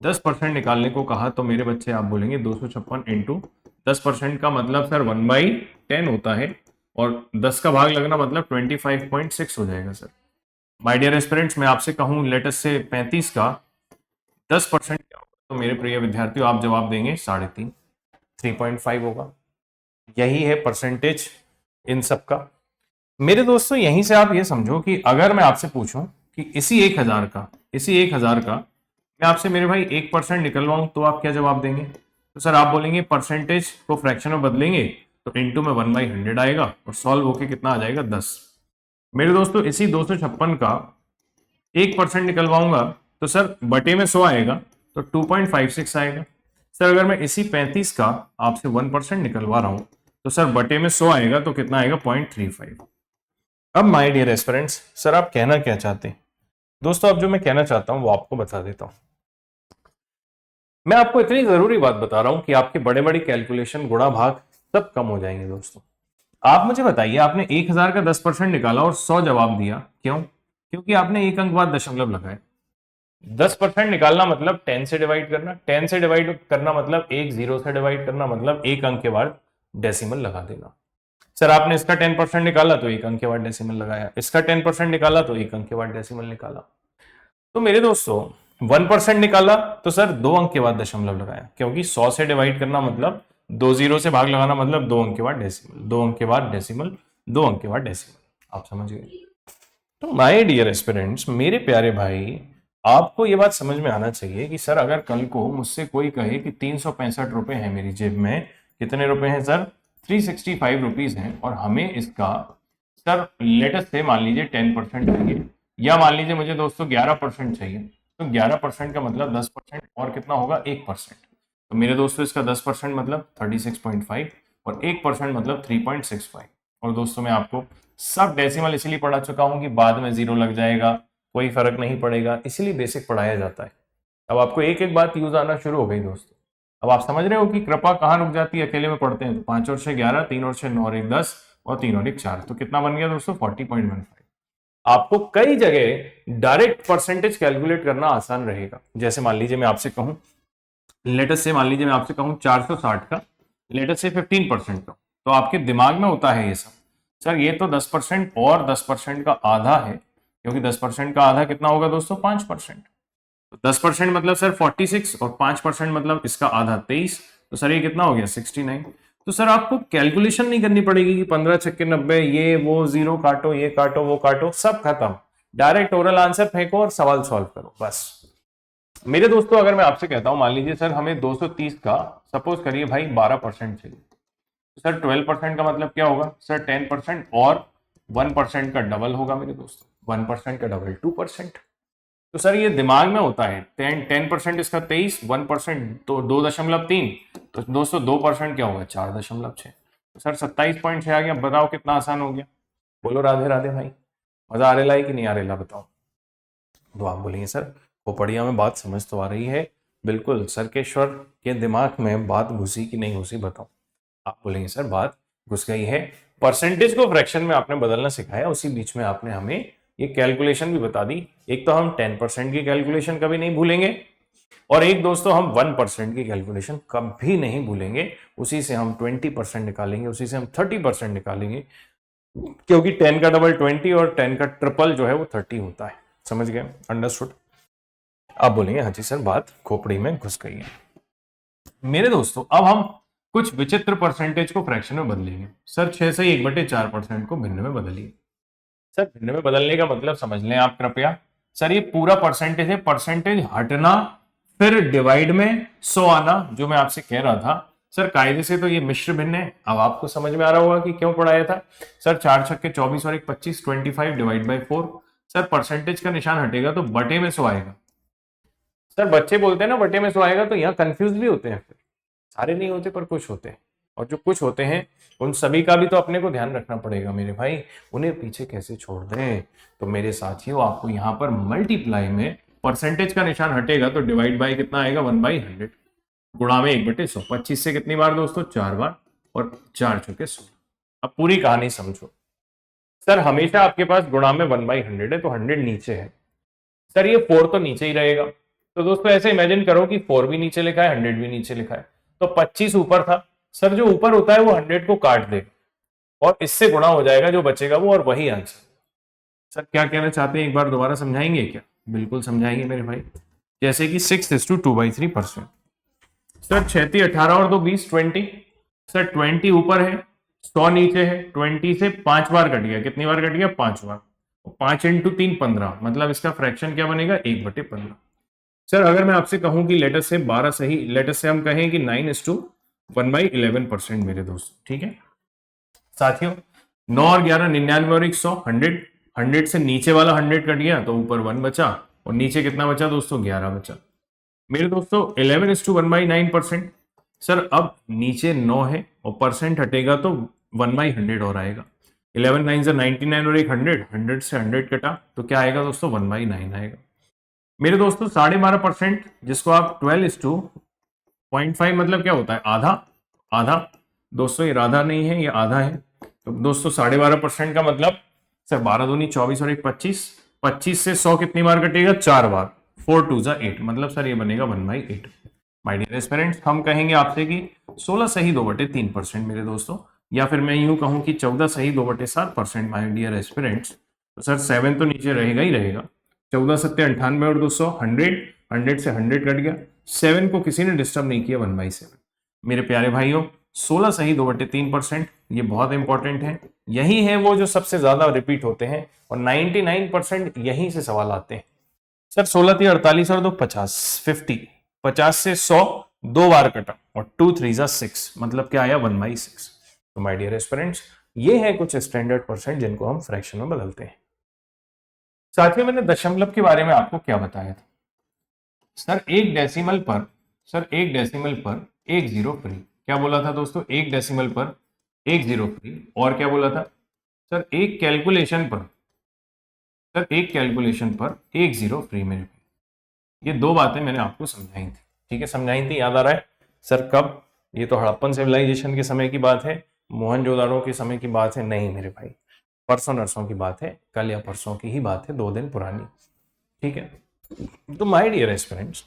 10% निकालने को कहा, तो मेरे बच्चे आप बोलेंगे 256 इंटू 10% का मतलब सर 1/10 होता है, और 10 का भाग लगना मतलब 25.6 हो जाएगा सर। माय डियर एस्पिरेंट्स, मैं आपसे कहूं लेटस से 35 का 10% क्या होगा, तो मेरे प्रिय विद्यार्थियों आप जवाब देंगे 3.5, 3.5 होगा। यही है परसेंटेज इन सब का। मेरे दोस्तों यहीं से आप ये समझो कि अगर मैं आपसे पूछूं कि इसी 1000 का मैं आपसे मेरे भाई 1% निकलवाऊं, तो आप क्या जवाब देंगे? तो सर आप बोलेंगे परसेंटेज को फ्रैक्शन में बदलेंगे तो इनटू में 1/100 आएगा, और सॉल्व होके कितना आ जाएगा? 10। मेरे दोस्तों इसी 256 का 1% निकलवाऊंगा तो सर बटे में 100 आएगा, तो 2.56 आएगा। सर अगर मैं इसी 35 का आपसे 1% निकलवा रहा हूं, तो सर बटे में 100 आएगा, तो कितना आएगा? 0.35। अब माय डियर एस्पिरेंट्स, सर आप कहना क्या चाहते हैं? दोस्तों अब जो मैं कहना चाहता हूं वो आपको बता देता हूं। मैं आपको इतनी जरूरी बात बता रहा हूं कि आपके बड़े बड़े कैलकुलेशन, गुणा भाग सब कम हो जाएंगे दोस्तों। आप मुझे बताइए, आपने 1000 का 10% निकाला और 100 जवाब दिया, क्यों? क्योंकि आपने एक अंक बाद दशमलव लगाए। 10% निकालना मतलब 10 से डिवाइड करना, 10 से डिवाइड करना मतलब एक जीरो से डिवाइड करना, मतलब एक अंक के बाद डेसिमल लगा देना। सर आपने इसका 10% निकाला तो एक अंक के बाद डेसिमल लगाया, इसका 10% निकाला तो एक अंक के बाद डेसिमल निकाला। तो मेरे दोस्तों 1% निकाला तो सर 2 अंक के बाद दशमलव लगाया, क्योंकि 100 से डिवाइड करना मतलब 2 जीरो से भाग लगाना, मतलब 2 अंक के बाद डेसिमल, 2 अंक के बाद डेसिमल, 2 अंक के बाद डेसिमल। आप समझ गए? तो माय डियर एस्पिरेंट्स, मेरे प्यारे भाई, आपको यह बात समझ में आना चाहिए कि सर अगर कल को मुझसे कोई कहे कि 365 रुपए हैं मेरी जेब में, कितने रुपए हैं सर? 365 रुपीज हैं, और हमें इसका सर लेटेस्ट से मान लीजिए 10% चाहिए, या मान लीजिए मुझे दोस्तों 11% चाहिए, तो 11% का मतलब 10% और कितना होगा? 1%। तो मेरे दोस्तों इसका 10% मतलब 36.5, और 1% मतलब 3.65। और दोस्तों मैं आपको सब डेसिमल इसलिए पढ़ा चुका हूं कि बाद में जीरो लग जाएगा, कोई फर्क नहीं पड़ेगा, इसलिए बेसिक पढ़ाया जाता है। अब आपको एक एक बात यूज आना शुरू हो गई दोस्तों। अब आप समझ रहे हो कि कृपा कहाँ रुक जाती है अकेले में पढ़ते हैं तो? 5 और 6 11, 3 और 6 9 और 1 10, और 3 और 1 4, तो कितना बन गया दोस्तों? 40.15। आपको कई जगह डायरेक्ट परसेंटेज कैलकुलेट करना आसान रहेगा। जैसे मान लीजिए मैं आपसे कहूं, लेटेस्ट से मान लीजिए मैं आपसे कहूं 460 का लेटेस्ट से 15% का, तो आपके दिमाग में होता है ये सब, सर ये तो 10% और 10% का आधा है, क्योंकि 10% का आधा कितना होगा दोस्तों, 5%। तो 10% मतलब सर 46 और 5% मतलब इसका आधा 23। तो सर ये कितना हो गया, 69। तो सर आपको कैलकुलेशन नहीं करनी पड़ेगी कि 15 छक्के 90, ये वो जीरो काटो, ये काटो, वो काटो, सब खत्म। डायरेक्ट ओरल आंसर फेंको और सवाल सॉल्व करो बस। मेरे दोस्तों अगर मैं आपसे कहता हूं, मान लीजिए सर हमें 230 का सपोज करिए भाई 12% चाहिए, तो सर 12% का मतलब क्या होगा सर, 10% और 1% का डबल होगा मेरे दोस्तों, 1% का डबल 2%। तो सर ये दिमाग में होता है, 10% इसका 23, 1% तो 2.3, तो दोस्तों 2% क्या होगा, 4.6। तो सर 27.6 आ गया। बताओ कितना आसान हो गया। बोलो राधे राधे भाई, मजा आ रहा है कि नहीं आ रहा, बताओ। तो आप बोलेंगे सर खोपड़िया में बात समझ तो आ रही है, बिल्कुल सरकेश्वर के दिमाग में बात घुसी कि नहीं घुसी, बताओ। आप बोलेंगे सर बात घुस गई है। परसेंटेज को फ्रैक्शन में आपने बदलना सिखाया, उसी बीच में आपने हमें ये कैलकुलेशन भी बता दी। एक तो हम 10% की कैलकुलेशन कभी नहीं भूलेंगे, और एक दोस्तों हम 1% की कैलकुलेशन कभी नहीं भूलेंगे। उसी से हम 20% निकालेंगे, उसी से हम 30% निकालेंगे, क्योंकि 10 का डबल 20 और 10 का ट्रिपल जो है वो 30 होता है। समझ गए, अंडरस्टूड। आप बोलेंगे हाँ जी सर बात खोपड़ी में घुस गई है। मेरे दोस्तों अब हम कुछ विचित्र परसेंटेज को फ्रैक्शन में बदलेंगे। सर 6 से 1/4% को भिन्न में बदलिए। सर भिन्न में बदलने का मतलब समझ लें आप कृपया। सर ये पूरा परसेंटेज है, परसेंटेज हटना फिर डिवाइड में 100 आना, जो मैं आपसे कह रहा था। सर कायदे से तो ये मिश्र भिन्न है। अब आपको समझ में आ रहा होगा कि क्यों पढ़ाया था। सर 4 छक्के 24 और 1 25, 25 डिवाइड बाई 4। सर परसेंटेज का निशान हटेगा तो बटे में 100 आएगा। सर बच्चे बोलते हैं ना बटे में 100 आएगा, तो यहाँ कंफ्यूज भी होते हैं, फिर सारे नहीं होते पर कुछ होते हैं, और जो कुछ होते हैं उन सभी का भी तो अपने को ध्यान रखना पड़ेगा मेरे भाई, उन्हें पीछे कैसे छोड़ दें। तो मेरे साथियों आपको यहाँ पर मल्टीप्लाई में परसेंटेज का निशान हटेगा तो डिवाइड बाई कितना आएगा, 1/100 गुणा में 1/100। 25 से कितनी बार दोस्तों, 4 बार, और 4 चौके 16। अब पूरी कहानी समझो। सर हमेशा आपके पास गुणा में 1/100 है, तो 100 नीचे है। सर ये 4 तो नीचे ही रहेगा, तो दोस्तों ऐसे इमेजिन करो कि 4 भी नीचे लिखा है, 100 भी नीचे लिखा है, तो 25 ऊपर था। सर जो ऊपर होता है वो 100 को काट देगा और इससे गुणा हो जाएगा, जो बचेगा वो, और वही आंसर। सर क्या कहना चाहते हैं, एक बार दोबारा समझाएंगे क्या। बिल्कुल समझाएंगे मेरे भाई। जैसे कि 6:2/3%। सर 6 18 और 2 20, 20। सर 20 ऊपर है, 100 नीचे है, 20 से 5 बार कट गया, कितनी बार कट गया, 5 बार। 5 × 3 15, मतलब इसका फ्रैक्शन क्या बनेगा, 1/15। सर अगर मैं आपसे कहूं कि लेटर से 12 सही, लेटर से हम कहें कि 9:1/11% मेरे दोस्त, ठीक है साथियों। 9 और 11 99 और 100, 100। 100 से नीचे वाला 100 कट गया तो ऊपर 1 बचा, और नीचे कितना बचा दोस्तों, 11 बचा मेरे दोस्तों। 11:1/9%। सर अब नीचे 9 है और परसेंट हटेगा तो 1/100 और आएगा। 11 9 से 99 और 100, 100 से 100 कटा तो क्या आएगा दोस्तों, 1/9 आएगा मेरे दोस्तों। 12.5%, जिसको आप 12:5 मतलब क्या होता है, आधा। आधा दोस्तों ये आधा नहीं है, ये आधा है। तो दोस्तों 12.5% का मतलब सर 12 दूनी 24 और 1 25। 25 से 100 कितनी बार कटेगा, 4 बार। 4 2 8, मतलब सर ये बनेगा 1/8। माय डियर एस्पिरेंट्स, हम कहेंगे आपसे कि 16 सही 2/3% मेरे दोस्तों, या फिर मैं यूं कहूं कि 14 सही 2/7% माय डियर एस्पिरेंट्स। तो सर 7 तो नीचे रहेगा ही रहेगा। 14 सत्ते 98 और 200, 100। 100 से 100 कट गया, 7 को किसी ने डिस्टर्ब नहीं किया, 1/7 मेरे प्यारे भाइयों। 16 सही 2/3%, ये बहुत इंपॉर्टेंट है। यही है वो जो सबसे ज्यादा रिपीट होते हैं, और 99% यहीं से सवाल आते हैं। सर 16 3 48 और 2 50, 50। 50 से 100 2 बार कटा, और 2 3 6, मतलब क्या आया, 1/6। तो माय डियर एस्पिरेंट्स, ये है कुछ स्टैंडर्ड परसेंट जिनको हम फ्रैक्शन में बदलते हैं। साथियों मैंने दशमलव के बारे में आपको क्या बताया था। सर एक डेसिमल पर, सर एक डेसिमल पर एक जीरो फ्री। क्या बोला था दोस्तों, एक डेसिमल पर एक जीरो फ्री। और क्या बोला था सर, एक कैलकुलेशन पर, सर एक कैलकुलेशन पर एक जीरो फ्री मेरे को। ये दो बातें मैंने आपको समझाई थी, ठीक है, समझाई थी, याद आ रहा है सर कब। ये तो हड़प्पन सिविलाइजेशन के समय की बात है, मोहनजोदाड़ो के समय की बात है, नहीं मेरे भाई, परसों नरसों की बात है, कल या परसों की ही बात है, 2 दिन पुरानी, ठीक है। तो माय डियर एस्पिरेंट्स,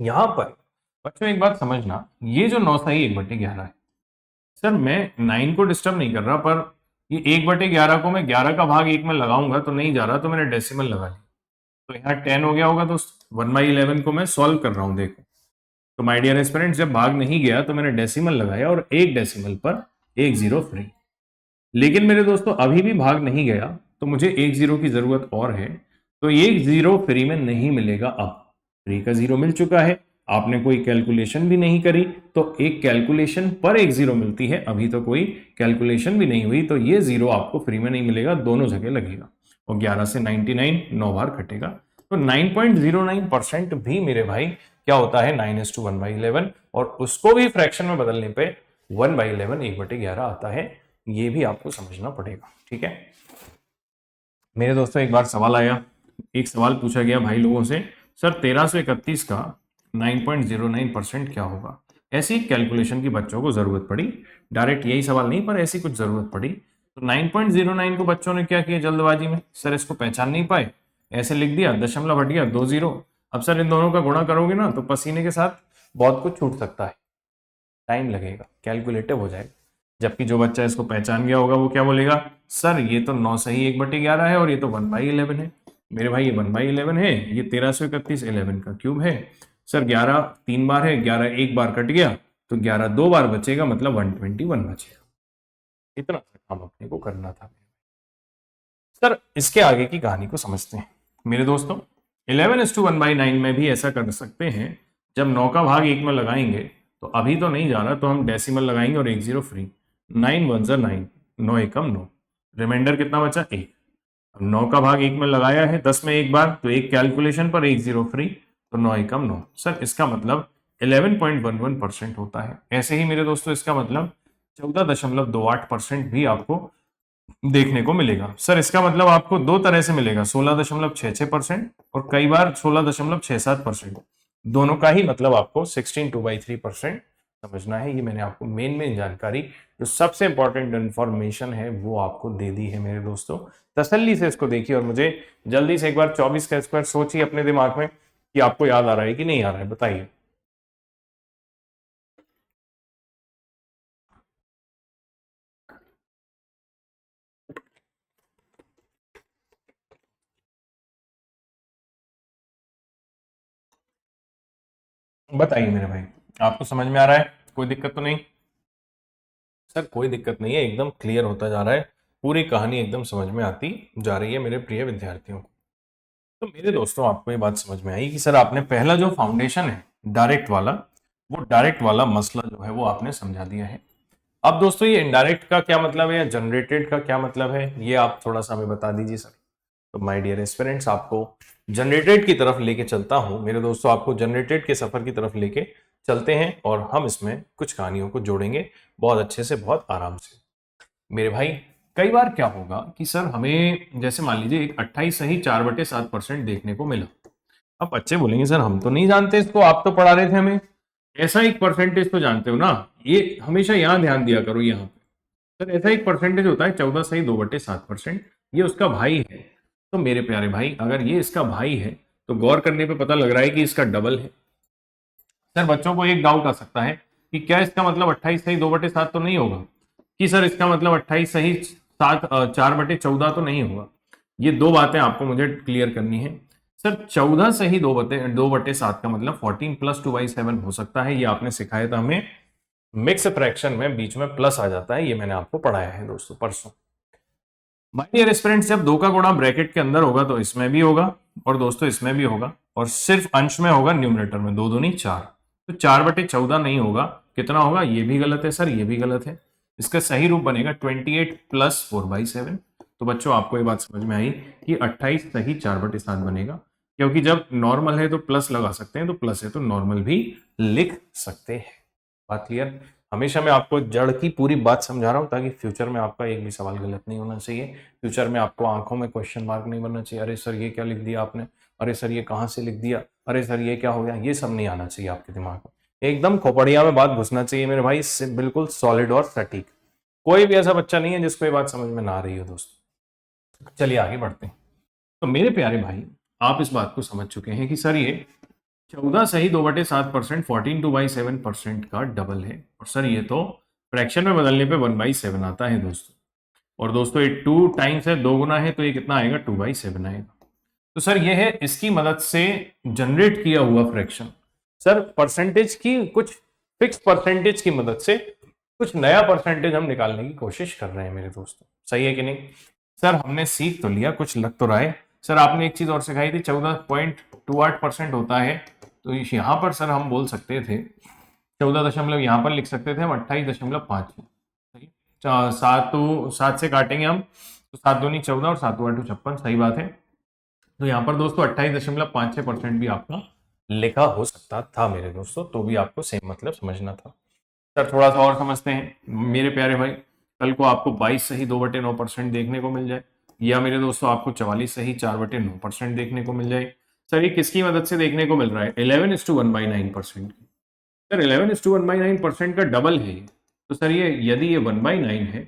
यहां पर बच्चों एक बात समझना, ये जो 9 सही 1/11 है, सर मैं 9 को डिस्टर्ब नहीं कर रहा, पर ये 1/11 को मैं 11 का भाग 1 में लगाऊंगा तो नहीं जा रहा, तो मैंने डेसिमल लगा लिया, तो यहाँ 10 हो गया होगा दोस्तों। 1/11 को मैं सॉल्व कर रहा हूँ, देखो। तो माय डियर एस्पिरेंट्स, जब भाग नहीं गया तो मैंने डेसिमल लगाया और एक डेसिमल पर एक जीरो फ्री। लेकिन मेरे दोस्तों अभी भी भाग नहीं गया, तो मुझे एक जीरो की जरूरत और है। तो एक जीरो फ्री में नहीं मिलेगा। अब फ्री का जीरो मिल चुका है, आपने कोई कैलकुलेशन भी नहीं करी, तो एक कैलकुलेशन पर एक जीरो मिलती है। अभी तो कोई कैलकुलेशन भी नहीं हुई, तो ये जीरो आपको फ्री में नहीं मिलेगा, दोनों जगह लगेगा। और 11 से 99 9 बार कटेगा, तो 9.09% भी मेरे भाई क्या होता है, 9:1/11। और उसको भी फ्रैक्शन में बदलने पे 1/11 1/11 आता है। ये भी आपको समझना पड़ेगा, ठीक है मेरे दोस्तों। एक बार सवाल आया, एक सवाल पूछा गया भाई लोगों से, सर 1331 का 9.09% क्या होगा। ऐसी कैलकुलेशन की बच्चों को जरूरत पड़ी, डायरेक्ट यही सवाल नहीं पर ऐसी कुछ जरूरत पड़ी, तो 9.09 को बच्चों ने क्या किया जल्दबाजी में, सर इसको पहचान नहीं पाए, ऐसे लिख दिया, दशमलव हट गया, 2 जीरो। अब सर इन दोनों का गुणा करोगे ना तो पसीने के साथ बहुत कुछ छूट सकता है, टाइम लगेगा, कैलकुलेटिव हो जाएगा। जबकि जो बच्चा इसको पहचान गया होगा वो क्या बोलेगा, सर ये तो 9 सही 1/11 है और ये तो 1/11 है। मेरे भाई ये 1/11 है, ये 1331 11 का क्यूब है। सर 11 3 बार है, 11 एक बार कट गया, तो 11 2 बार बचेगा, मतलब 121 बचेगा। इतना सा काम अपने को करना था। सर इसके आगे की कहानी को समझते हैं मेरे दोस्तों। 11:1/9 में भी ऐसा कर सकते हैं, जब 9 का भाग 1 में लगाएंगे, तो अभी तो नहीं जा रहा, तो हम डेसिमल लगाएंगे और एक जीरो फ्री। 9 1 9, 9 एकम 9, रिमाइंडर कितना बचा 1। अब 9 का भाग 1 में लगाया है 10 में एक बार, तो एक कैलकुलेशन पर एक जीरो फ्री, तो 9 एकम 9। सर इसका मतलब 11.11% होता है। ऐसे ही मेरे दोस्तों इसका मतलब 14.28% भी आपको देखने को मिलेगा। सर इसका मतलब आपको दो तरह से मिलेगा, 16.66% और कई बार 16.67%। दोनों का ही मतलब आपको 16/2/3% समझना है। ये मैंने आपको मेन जानकारी, जो सबसे इंपॉर्टेंट इंफॉर्मेशन है, वो आपको दे दी है मेरे दोस्तों। तसल्ली से इसको देखिए और मुझे जल्दी से एक बार 24 का स्क्वायर सोचिए अपने दिमाग में कि आपको याद आ रहा है कि नहीं आ रहा है, बताइए। बताइए मेरे भाई, आपको समझ में आ रहा है, कोई दिक्कत तो नहीं। सर कोई दिक्कत नहीं है, एकदम क्लियर होता जा रहा है, पूरी कहानी एकदम समझ में आती जा रही है मेरे प्रिय विद्यार्थियों को। तो मेरे दोस्तों आपको ये बात समझ में आई कि सर आपने पहला जो फाउंडेशन है डायरेक्ट वाला, वो डायरेक्ट वाला मसला जो है वो आपने समझा दिया है। अब दोस्तों ये इनडायरेक्ट का क्या मतलब है या जनरेटेड का क्या मतलब है, ये आप थोड़ा सा हमें बता दीजिए सर। तो माय डियर एस्पिरेंट्स, आपको जनरेटेड की तरफ लेके चलता हूं मेरे दोस्तों, आपको जनरेटेड के सफर की तरफ लेके चलते हैं और हम इसमें कुछ कहानियों को जोड़ेंगे बहुत अच्छे से, बहुत आराम से। मेरे भाई कई बार क्या होगा कि सर हमें जैसे मान लीजिए एक 28 सही 4/7% देखने को मिला। अब बच्चे बोलेंगे सर हम तो नहीं जानते इसको, आप तो पढ़ा रहे थे हमें, ऐसा एक परसेंटेज तो जानते हो ना। ये हमेशा यहाँ ध्यान दिया करो, यहाँ पे सर ऐसा एक परसेंटेज होता है 14 सही 2/7%, ये उसका भाई है। तो मेरे प्यारे भाई अगर ये इसका भाई है, तो गौर करने पे पता लग रहा है कि इसका डबल है। सर बच्चों को एक डाउट आ सकता है कि क्या इसका मतलब 28 सही 2/7 तो नहीं होगा, कि सर इसका मतलब 28 सही 4/14 तो नहीं होगा। ये दो बातें आपको मुझे क्लियर करनी है। सर 14 सही 2/7 का मतलब 14 + 2/7 हो सकता है, ये आपने सिखाया था हमें मिक्स फ्रैक्शन में, बीच में प्लस आ जाता है, ये मैंने आपको पढ़ाया है दोस्तों परसों। माय डियर स्टूडेंट्स, जब दो का गुणा ब्रैकेट के अंदर होगा तो इसमें भी होगा और दोस्तों इसमें भी होगा, और सिर्फ अंश में होगा न्यूमरेटर में, 2 दूनी 4, तो 4/14 नहीं होगा, कितना होगा, ये भी गलत है सर, ये भी गलत है। इसका सही रूप बनेगा 28 + 4/7। तो बच्चों आपको ये बात समझ में आई कि 28 सही 4/7 बनेगा, क्योंकि जब नॉर्मल है तो प्लस लगा सकते हैं, तो प्लस है तो नॉर्मल भी लिख सकते हैं। बात क्लियर। हमेशा मैं आपको जड़ की पूरी बात समझा रहा हूं ताकि फ्यूचर में आपका एक भी सवाल गलत नहीं होना चाहिए, फ्यूचर में आपको आंखों में क्वेश्चन मार्क नहीं बनना चाहिए, अरे सर ये क्या लिख दिया आपने, अरे सर ये कहाँ से लिख दिया, अरे सर ये क्या हो गया, ये सब नहीं आना चाहिए आपके दिमाग में। एकदम खोपड़िया में बात घुसना चाहिए मेरे भाई, बिल्कुल सॉलिड और सटीक। कोई भी ऐसा बच्चा नहीं है जिसको ये बात समझ में ना आ रही हो दोस्तों। चलिए आगे बढ़ते हैं। तो मेरे प्यारे भाई आप इस बात को समझ चुके हैं कि सर ये 14 सही 2/7%, 14 2/7% का डबल है, और सर ये तो फ्रैक्शन में बदलने पे 1/7 आता है दोस्तों। और दोस्तों ये 2 टाइम्स है, 2 गुना है, तो ये कितना आएगा 2/7 आएगा। तो सर ये है इसकी मदद से जनरेट किया हुआ फ्रैक्शन। सर परसेंटेज की कुछ फिक्स परसेंटेज की मदद से कुछ नया परसेंटेज हम निकालने की कोशिश कर रहे हैं मेरे दोस्तों, सही है कि नहीं? सर हमने सीख तो लिया, कुछ लग तो रहा है। सर आपने एक चीज और सिखाई थी, 14.28% होता है, तो यहाँ पर सर हम बोल सकते थे 14 दशमलव, यहाँ पर लिख सकते थे हम 28.5। सही, 7 से काटेंगे हम तो 7 दूनी 14 और 7 8 56, सही बात है। तो यहाँ पर दोस्तों 28.56% भी आपका लिखा हो सकता था मेरे दोस्तों, तो भी आपको सेम मतलब समझना था। सर थोड़ा सा और समझते हैं मेरे प्यारे भाई। कल को आपको 22 सही 2/9% देखने को मिल जाए, या मेरे दोस्तों आपको 44 सही 4/9% देखने को मिल जाए। सर ये किसकी मदद से देखने को मिल रहा है? 11:1/9%। सर 11:1/9% का डबल है ये। तो सर ये यदि ये 1/9 है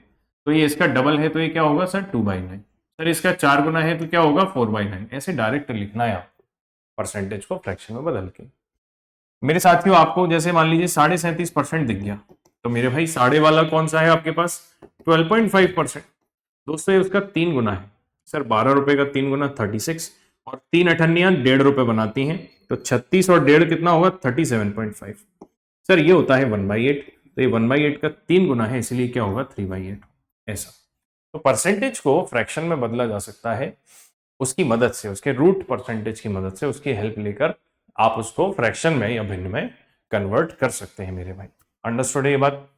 तो ये इसका डबल है, तो ये क्या होगा सर 2/9। सर इसका 4 गुना है तो क्या होगा 4/9। ऐसे डायरेक्ट लिखना है आपको परसेंटेज को फ्रैक्शन में बदल के। मेरे साथियों आपको जैसे मान लीजिए 37.5% दिख गया, तो मेरे भाई साढ़े वाला कौन सा है आपके पास? 12.5%। दोस्तों ये उसका 3 गुना है। सर 12 रुपए का 3 गुना 36, और 3 अठन्नियां 1.5 रुपए बनाती हैं, तो 36 और 1.5 कितना होगा 37.5। सर ये होता है 1/8, तो ये 1/8 का 3 गुना है, इसलिए क्या होगा 3/8 ऐसा। तो परसेंटेज को फ्रैक्शन में बदला जा सकता है उसकी मदद से, उसके रूट परसेंटेज की मदद से, उसकी हेल्प लेकर आप उसको फ्रैक्शन में या भिन्न में कन्वर्ट कर सकते हैं मेरे भाई। अंडरस्टूड है ये बात?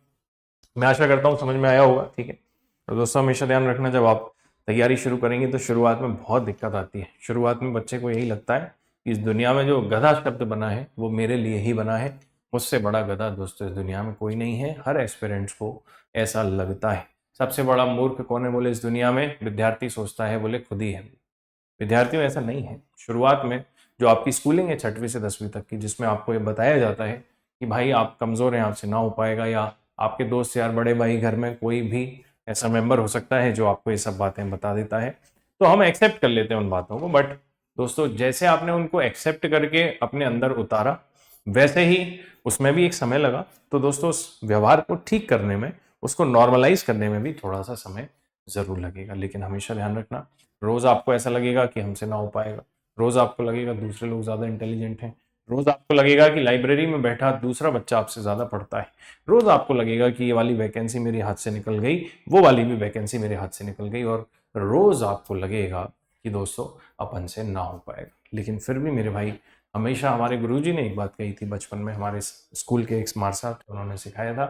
मैं आशा करता हूं समझ में आया होगा, ठीक है। तो दोस्तों हमेशा ध्यान रखना, जब आप तैयारी शुरू करेंगे तो शुरुआत में बहुत दिक्कत आती है। शुरुआत में बच्चे को यही लगता है कि इस दुनिया में जो गधा शब्द बना है वो मेरे लिए ही बना है, मुझसे बड़ा गधा दोस्तों इस दुनिया में कोई नहीं है। हर एस्पिरेंट्स को ऐसा लगता है। सबसे बड़ा मूर्ख कौन है बोले इस दुनिया में? विद्यार्थी सोचता है बोले खुद ही है। विद्यार्थियों ऐसा नहीं है। शुरुआत में जो आपकी स्कूलिंग है 6वीं से 10वीं तक की, जिसमें आपको ये बताया जाता है कि भाई आप कमजोर हैं, आपसे ना हो पाएगा, या आपके दोस्त यार बड़े भाई घर में कोई भी ऐसा मेंबर हो सकता है जो आपको ये सब बातें बता देता है, तो हम एक्सेप्ट कर लेते हैं उन बातों को। बट दोस्तों जैसे आपने उनको एक्सेप्ट करके अपने अंदर उतारा, वैसे ही उसमें भी एक समय लगा। तो दोस्तों उस व्यवहार को ठीक करने में, उसको नॉर्मलाइज करने में भी थोड़ा सा समय जरूर लगेगा। लेकिन हमेशा ध्यान रखना, रोज आपको ऐसा लगेगा कि हमसे ना हो पाएगा, रोज आपको लगेगा दूसरे लोग ज्यादा इंटेलिजेंट हैं, रोज आपको लगेगा कि लाइब्रेरी में बैठा दूसरा बच्चा आपसे ज्यादा पढ़ता है, रोज आपको लगेगा कि ये वाली वैकेंसी मेरे हाथ से निकल गई, वो वाली भी वैकेंसी मेरे हाथ से निकल गई, और रोज आपको लगेगा कि दोस्तों अपन से ना हो पाएगा। लेकिन फिर भी मेरे भाई, हमेशा हमारे गुरुजी ने एक बात कही थी बचपन में, हमारे स्कूल के एक स्मार्ट साहब, उन्होंने सिखाया था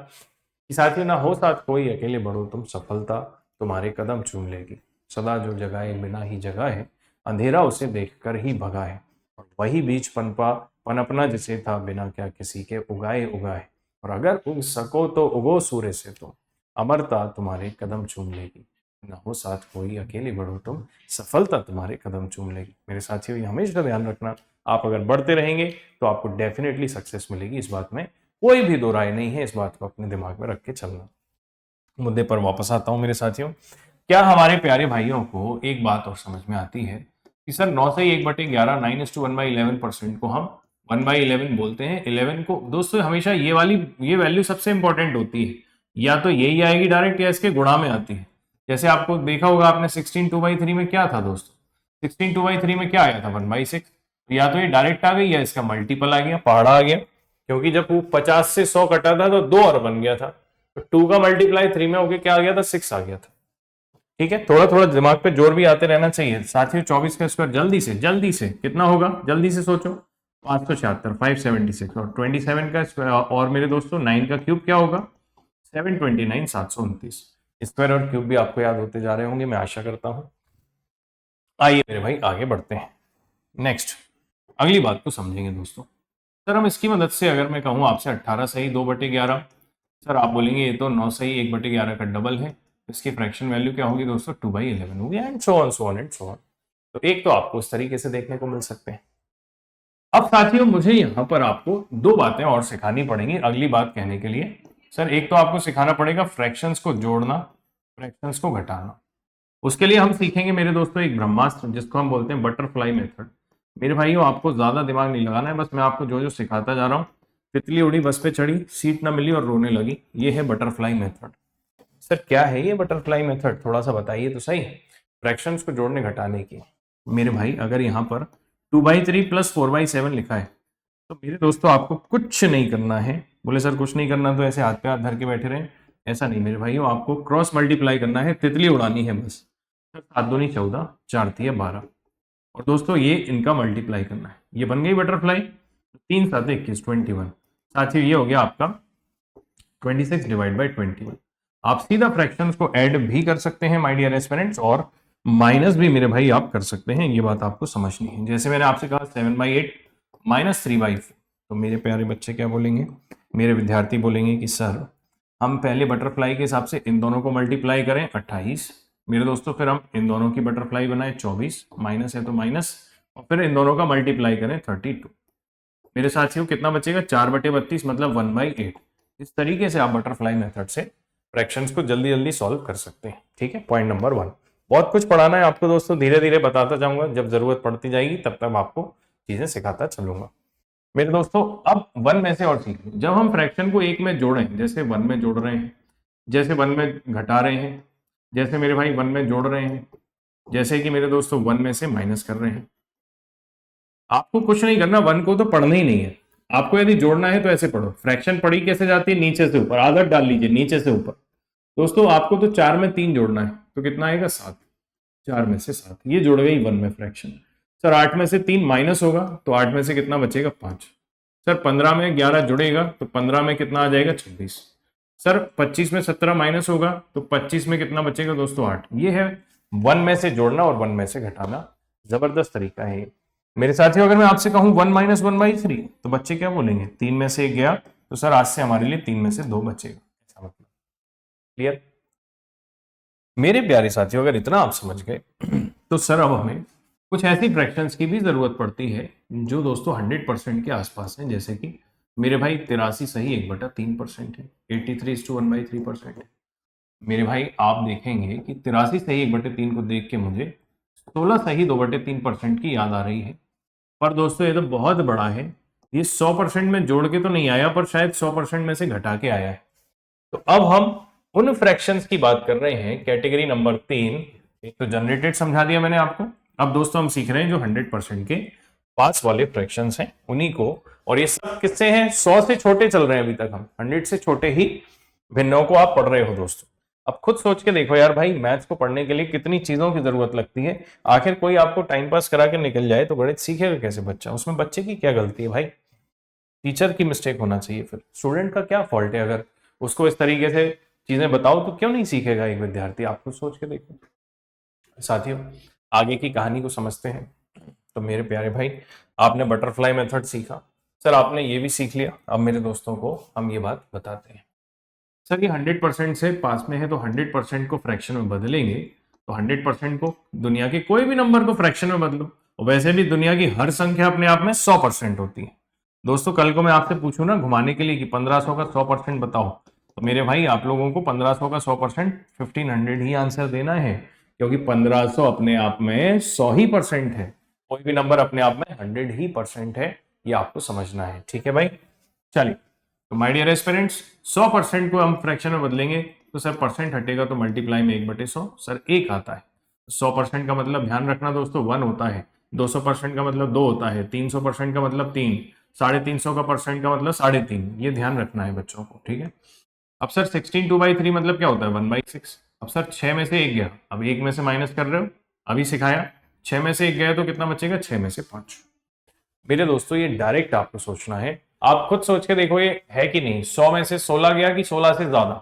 कि साथियों ना हो साथ कोई, अकेले बढ़ो तुम, सफलता तुम्हारे कदम चूम लेगी। सदा जो जगाए बिना ही जगा है, अंधेरा उसे देखकर ही भगा है, और वही बीज पनपना जिसे था, बिना क्या किसी के उगाए उगाए। और अगर उग सको तो उगो सूर्य से, तो अमरता तुम्हारे कदम चूम लेगी। न हो साथ कोई, अकेले बढ़ो तुम, सफलता तुम्हारे कदम चूम लेगी। मेरे साथियों ये हमेशा ध्यान रखना, आप अगर बढ़ते रहेंगे तो आपको डेफिनेटली सक्सेस मिलेगी, इस बात में कोई भी दो राय नहीं है। इस बात को अपने दिमाग में रख के चलना। मुद्दे पर वापस आता हूं मेरे साथियों। क्या हमारे प्यारे भाइयों को एक बात और समझ में आती है कि सर 9 से 1/11 9:1/11% को हम 1/11 बोलते हैं। 11 को दोस्तों हमेशा ये वैल्यू सबसे इंपॉर्टेंट होती है, या तो यही आएगी डायरेक्ट या इसके गुणा में आती है। जैसे आपको देखा होगा आपने 16 2/3 में क्या था दोस्तों, 16 2/3 में क्या आया था 1/6। या तो ये डायरेक्ट आ गई या इसका मल्टीपल आ गया, पहाड़ा आ गया, क्योंकि जब वो 50 से 100 कटा था तो 2 और बन गया था, तो 2 का मल्टीप्लाई 3 में होकर क्या आ गया था 6 आ गया था। ठीक है, थोड़ा थोड़ा दिमाग पे जोर भी आते रहना चाहिए साथियों। 24 का स्क्वायर जल्दी से कितना होगा, जल्दी से सोचो, 576 576, और 27 का स्क्वायर, और मेरे दोस्तों 9 का क्यूब क्या होगा 729 729। स्क्वायर और क्यूब भी आपको याद होते जा रहे होंगे, मैं आशा करता हूं। आइए मेरे भाई आगे बढ़ते हैं। नेक्स्ट अगली बात को समझेंगे दोस्तों। सर हम इसकी मदद से, अगर मैं कहूं आपसे 18 सही 2/11, सर आप बोलेंगे ये तो 9 सही 1/11 का डबल है, इसकी फ्रैक्शन वैल्यू क्या होगी दोस्तों 2/11 होगी, and so on so on and so on. तो एक तो आपको इस तरीके से देखने को मिल सकते हैं। अब साथियों मुझे यहां पर आपको 2 बातें और सिखानी पड़ेंगी अगली बात कहने के लिए। सर एक तो आपको सिखाना पड़ेगा फ्रैक्शंस को जोड़ना, फ्रैक्शंस को घटाना। उसके लिए हम सीखेंगे मेरे दोस्तों एक ब्रह्मास्त्र, जिसको हम बोलते हैं बटरफ्लाई मेथड। मेरे भाइयों आपको ज्यादा दिमाग नहीं लगाना है, बस मैं आपको जो जो सिखाता जा रहा हूँ। तितली उड़ी बस पे चढ़ी, सीट ना मिली और रोने लगी, ये है बटरफ्लाई मेथड। सर क्या है ये बटरफ्लाई मेथड, थोड़ा सा बताइए तो सही। फ्रैक्शंस को जोड़ने घटाने की। मेरे भाई अगर यहाँ पर 2/3 प्लस 4/7 लिखा है तो मेरे दोस्तों आपको कुछ नहीं करना है। बोले सर कुछ नहीं करना तो ऐसे हाथ पे हाथ धर के बैठे रहे, ऐसा नहीं मेरे भाइयों, आपको क्रॉस मल्टीप्लाई करना है, तितली उड़ानी है बस। सर 7 दूनी 14, 4 तिया 12, और दोस्तों ये इनका मल्टीप्लाई करना है, ये बन गई बटरफ्लाई। 3 7 21 21, साथियों ये हो गया आपका 26 डिवाइड बाई 21। आप सीधा फ्रैक्शंस को ऐड भी कर सकते हैं माय डियर एस्पिरेंट्स, और माइनस भी मेरे भाई आप कर सकते हैं, ये बात आपको समझनी है। जैसे मैंने आपसे कहा 7/8 माइनस 3/4, तो मेरे प्यारे बच्चे क्या बोलेंगे, मेरे विद्यार्थी बोलेंगे कि सर हम पहले बटरफ्लाई के हिसाब से इन दोनों को मल्टीप्लाई करें 28, मेरे दोस्तों फिर हम इन दोनों की बटरफ्लाई बनाए 24, माइनस है तो माइनस, और फिर इन दोनों का मल्टीप्लाई करें 32। मेरे साथियों कितना बचेगा, 4/32 मतलब 1/8। इस तरीके से आप बटरफ्लाई मेथड से फ्रैक्शंस को जल्दी जल्दी सॉल्व कर सकते हैं। ठीक है, पॉइंट नंबर 1। बहुत कुछ पढ़ाना है आपको दोस्तों, धीरे धीरे बताता जाऊंगा, जब जरूरत पड़ती जाएगी तब तक आपको चीजें सिखाता चलूंगा। मेरे दोस्तों अब 1 में से और सीखें, जब हम फ्रैक्शन को एक में जोड़ें, जैसे 1 में जोड़ रहे हैं, जैसे 1 में घटा रहे हैं, जैसे मेरे भाई 1 में जोड़ रहे हैं, जैसे कि मेरे दोस्तों 1 में से माइनस कर रहे हैं, आपको कुछ नहीं करना, 1 को तो पढ़ना ही नहीं है। आपको यदि जोड़ना है तो ऐसे पढ़ो, फ्रैक्शन पढ़ी कैसे जाती है, नीचे से ऊपर, आदत डाल लीजिए नीचे से ऊपर। दोस्तों आपको तो 4 में 3 जोड़ना है, तो कितना आएगा 7, 4 में से 7, ये जुड़ गई 1 में फ्रैक्शन। सर 8 में से 3 माइनस होगा तो 8 में से कितना बचेगा 5। सर 15 में 11 जुड़ेगा तो 15 में कितना आ जाएगा 26। सर 25 में 17 माइनस होगा तो 25 में कितना बचेगा दोस्तों 8। ये है 1 में से जोड़ना और 1 में से घटाना, जबरदस्त तरीका है ये। मेरे साथियों अगर मैं आपसे कहूं 1 माइनस 1/3 तो बच्चे क्या बोलेंगे, 3 में से 1 गया तो सर आज से हमारे लिए 3 में से 2 बचेगा, ऐसा मतलब। क्लियर मेरे प्यारे साथियों, अगर इतना आप समझ गए तो सर अब हमें कुछ ऐसी फ्रैक्शंस की भी जरूरत पड़ती है जो दोस्तों 100% के आसपास हैं, जैसे कि मेरे भाई 83 सही 1/3% है, 83:1/3% है। मेरे भाई आप देखेंगे कि 83 सही 1/3 को देख के मुझे 16 सही 2/3% की याद आ रही है। पर दोस्तों ये तो बहुत बड़ा है, ये 100% में जोड़ के तो नहीं आया, पर शायद 100% में से घटा के आया है। तो अब हम उन फ्रैक्शंस की बात कर रहे हैं, कैटेगरी नंबर 3। एक तो जनरेटेड समझा दिया मैंने आपको, अब दोस्तों हम सीख रहे हैं जो 100% के पास वाले फ्रैक्शंस हैं उन्हीं को, और ये सब किससे हैं, 100 से छोटे चल रहे हैं अभी तक हम, 100 से छोटे ही भिन्नों को आप पढ़ रहे हो दोस्तों। अब खुद सोच के देखो यार भाई, मैथ्स को पढ़ने के लिए कितनी चीजों की जरूरत लगती है। आखिर कोई आपको टाइम पास करा के निकल जाए तो गणित सीखेगा कैसे बच्चा, उसमें बच्चे की क्या गलती है भाई, टीचर की मिस्टेक होना चाहिए। फिर स्टूडेंट का क्या फॉल्ट है, अगर उसको इस तरीके से चीजें बताओ तो क्यों नहीं सीखेगा एक विद्यार्थी, आप खुद सोच के देखो। साथियों आगे की कहानी को समझते हैं। तो मेरे प्यारे भाई आपने बटरफ्लाई मेथड सीखा, सर आपने ये भी सीख लिया, अब मेरे दोस्तों को हम ये बात बताते हैं। सर ये 100% से पास में है तो 100% को फ्रैक्शन में बदलेंगे, तो 100% को दुनिया के कोई भी नंबर को फ्रैक्शन में बदलो, और वैसे भी दुनिया की हर संख्या अपने आप में 100% होती है। दोस्तों कल को मैं आपसे पूछूं ना घुमाने के लिए कि 1500 का 100% बताओ, तो मेरे भाई आप लोगों को 1500 का 100% 1500 ही आंसर देना है, क्योंकि 1500 अपने आप में 100 ही परसेंट है, कोई भी नंबर अपने आप में 100 ही परसेंट है, ये आपको समझना है। ठीक है भाई, चलिए तो माय डियर एस्पिरेंट्स 100% को हम फ्रैक्शन में बदलेंगे तो सर परसेंट हटेगा तो मल्टीप्लाई में 1/100, सर 1 आता है। 100% का मतलब ध्यान रखना दोस्तों 1 होता है, 200% का मतलब 2 होता है, 300% का मतलब 3, 350 का परसेंट का मतलब 3.5, ये ध्यान रखना है बच्चों को। ठीक है, अब सर 16 2/3 मतलब क्या होता है 1/6। अब सर 6 में से 1 गया, अब 1 में से माइनस कर रहे हो, अभी सिखाया, 6 में से 1 गया तो कितना बचेगा 6 में से 5। मेरे दोस्तों ये डायरेक्ट आपको सोचना है, आप खुद सोच के देखो ये है कि नहीं, 100 में से 16 गया कि 16 से ज्यादा,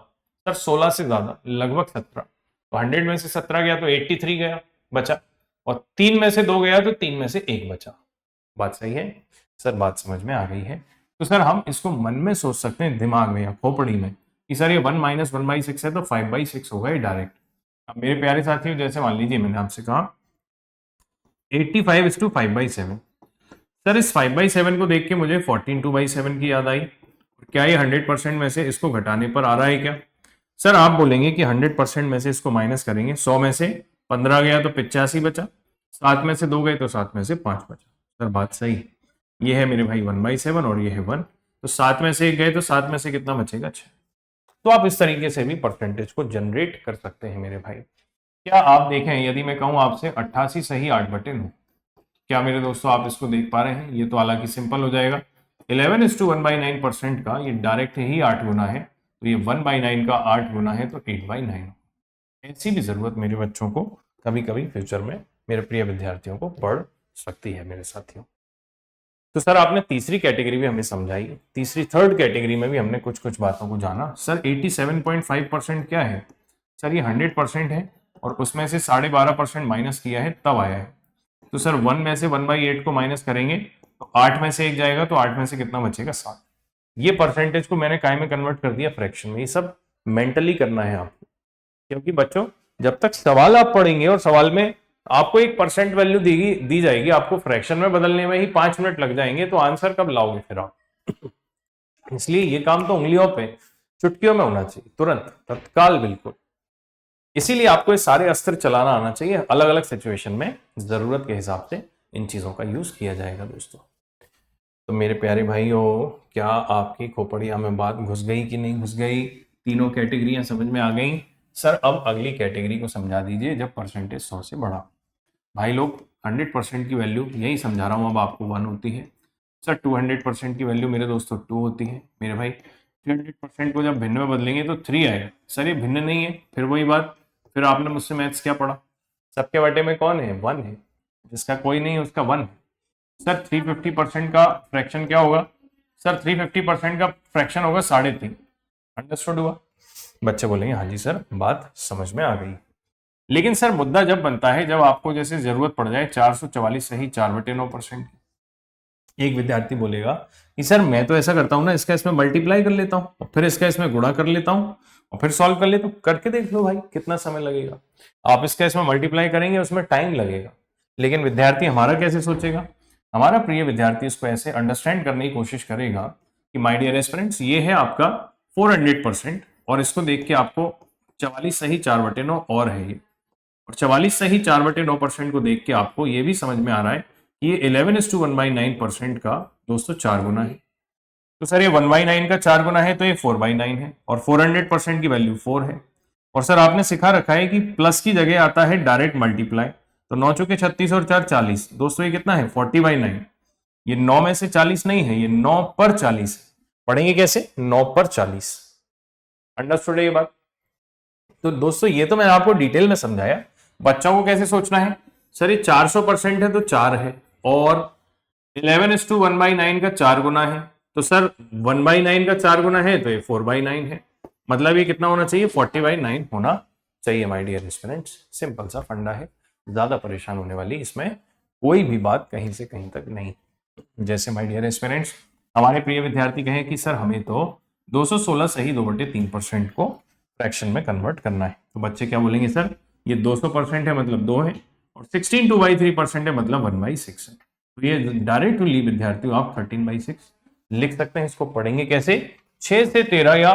सर 16 से ज्यादा लगभग 17, तो 100 में से 17 गया तो 83 गया बचा, और 3 में से 2 गया तो 3 में से 1 बचा। बात सही है सर, बात समझ में आ गई है। तो सर हम इसको मन में सोच सकते हैं, दिमाग में या खोपड़ी में, कि सर ये 1 माइनस 1/6 है तो 5/6 होगा ये डायरेक्ट। अब मेरे प्यारे साथियों जैसे मान लीजिए मैंने आपसे कहा 85:5/7, सर इस 5/7 को देख के मुझे 14 2/7 की याद आई, क्या ये 100% में से इसको घटाने पर आ रहा है क्या, सर आप बोलेंगे कि 100% में से इसको माइनस करेंगे, 100 में से 15 गया तो 85 बचा, 7 में से 2 गए तो 7 में से 5 बचा। सर बात सही, ये है मेरे भाई 1/7 और ये है 1, तो 7 में से 1 गए तो 7 में से कितना बचेगा 6। तो आप इस तरीके से भी परसेंटेज को जनरेट कर सकते हैं मेरे भाई। क्या आप देखें, यदि मैं कहूं आपसे 88 सही 8/9, क्या मेरे दोस्तों आप इसको देख पा रहे हैं? ये तो हालांकि सिंपल हो जाएगा। 11:1/9% का ये डायरेक्ट ही 8 गुना है, तो ये 1/9 का 8 गुना है, तो 8/9। ऐसी भी जरूरत मेरे बच्चों को कभी कभी फ्यूचर में, मेरे प्रिय विद्यार्थियों को पड़ सकती है मेरे साथियों। तो सर आपने तीसरी कैटेगरी भी हमें समझाई, तीसरी थर्ड कैटेगरी में भी हमने कुछ कुछ बातों को जाना। सर 87.5% क्या है? सर ये 100% है, और उसमें से 12.5% माइनस किया है तब आया है। तो सर 1 में से 1/8 को माइनस करेंगे तो 8 में से 1 जाएगा, तो 8 में से कितना बचेगा? 7। ये परसेंटेज को मैंने काय में कन्वर्ट कर दिया? फ्रैक्शन में। ये सब मेंटली करना है आपको, क्योंकि बच्चों जब तक सवाल आप पढ़ेंगे और सवाल में आपको एक परसेंट वैल्यू दी जाएगी, आपको फ्रैक्शन में बदलने में ही 5 मिनट लग जाएंगे, तो आंसर कब लाओगे फिर आप? इसलिए ये काम तो उंगलियों पे, चुटकियों में होना चाहिए, तुरंत, तत्काल, बिल्कुल। इसीलिए आपको ये सारे अस्त्र चलाना आना चाहिए। अलग अलग सिचुएशन में जरूरत के हिसाब से इन चीजों का यूज किया जाएगा दोस्तों। तो मेरे प्यारे भाइयों, क्या आपकी खोपड़िया में बात घुस गई कि नहीं घुस गई? तीनों कैटेगरियां समझ में आ गई? सर अब अगली कैटेगरी को समझा दीजिए, जब परसेंटेज 100 से बढ़ा। भाई लोग 100% की वैल्यू यही समझा रहा हूं अब आपको 1 होती है। सर 200% की वैल्यू मेरे दोस्तों 2 होती है मेरे भाई। 300% को जब भिन्न में बदलेंगे तो 3 आएगा। सर ये भिन्न नहीं है, फिर वही बात, फिर आपने मुझसे मैथ्स क्या पढ़ा? सबके बटे में कौन है? 1 है, जिसका कोई नहीं है उसका 1 है। सर 350% का फ्रैक्शन क्या होगा? सर 350% का फ्रैक्शन होगा 3.5। अंडरस्टूड हुआ? बच्चे बोलेंगे हाँ जी सर, बात समझ में आ गई। लेकिन सर मुद्दा जब बनता है जब आपको जैसे जरूरत पड़ जाए 444 सही 4/9%। एक विद्यार्थी बोलेगा कि सर मैं तो ऐसा करता हूं ना, इसका इसमें मल्टीप्लाई कर लेता हूं और फिर इसका इसमें गुणा कर लेता हूं और फिर सॉल्व कर लेता हूं। करके देख लो भाई, कितना समय लगेगा। आप इसका इसमें मल्टीप्लाई करेंगे, उसमें टाइम लगेगा। लेकिन विद्यार्थी हमारा कैसे सोचेगा? हमारा प्रिय विद्यार्थी इसको ऐसे अंडरस्टैंड करने की कोशिश करेगा कि माय डियर एस्पिरेंट्स, ये है आपका 400%, और इसको देख के आपको 44 सही 4/9 और है ये, और 44 सही 4/9% को देख के आपको ये भी समझ में आ रहा है कि ये 11:1/9% का दोस्तों 4 गुना है। तो सर ये 1/9 का 4 गुना है, तो ये 4/9 है, और 400% की वैल्यू 4 है। और सर आपने सिखा रखा है कि प्लस की जगह आता है डायरेक्ट मल्टीप्लाई। तो 9 चौके 36 और 4 40, दोस्तों ये कितना है? 40/9। ये 9 में से 40 नहीं है, ये 9 पर 40 है। पढ़ेंगे कैसे? 9 पर 40। अंडरस्टूड है ये बात? तो दोस्तों ये तो मैंने आपको डिटेल में समझाया। बच्चों को कैसे सोचना है? सर ये 400% है तो 4 है, और 11:1/9 का 4 गुना है, तो सर 1/9 का 4 गुना है, तो ये 4/9 है। मतलब ये कितना होना चाहिए? 40/9 होना चाहिए माय डियर स्टूडेंट्स। सिंपल सा फंडा है, ज्यादा परेशान होने वाली इसमें कोई भी बात कहीं से कहीं तक नहीं। जैसे माय डियर स्टूडेंट्स, हमारे प्रिय विद्यार्थी कहें कि सर हमें तो 216 सही 2/3% को फ्रैक्शन में कन्वर्ट करना है, तो बच्चे क्या बोलेंगे? सर ये 200% है मतलब 2 है, और 16 2/3% है मतलब 1/6 है। तो ये डायरेक्टली विद्यार्थियों आप 13/6 लिख सकते हैं। इसको पढ़ेंगे कैसे? 6 से 13 या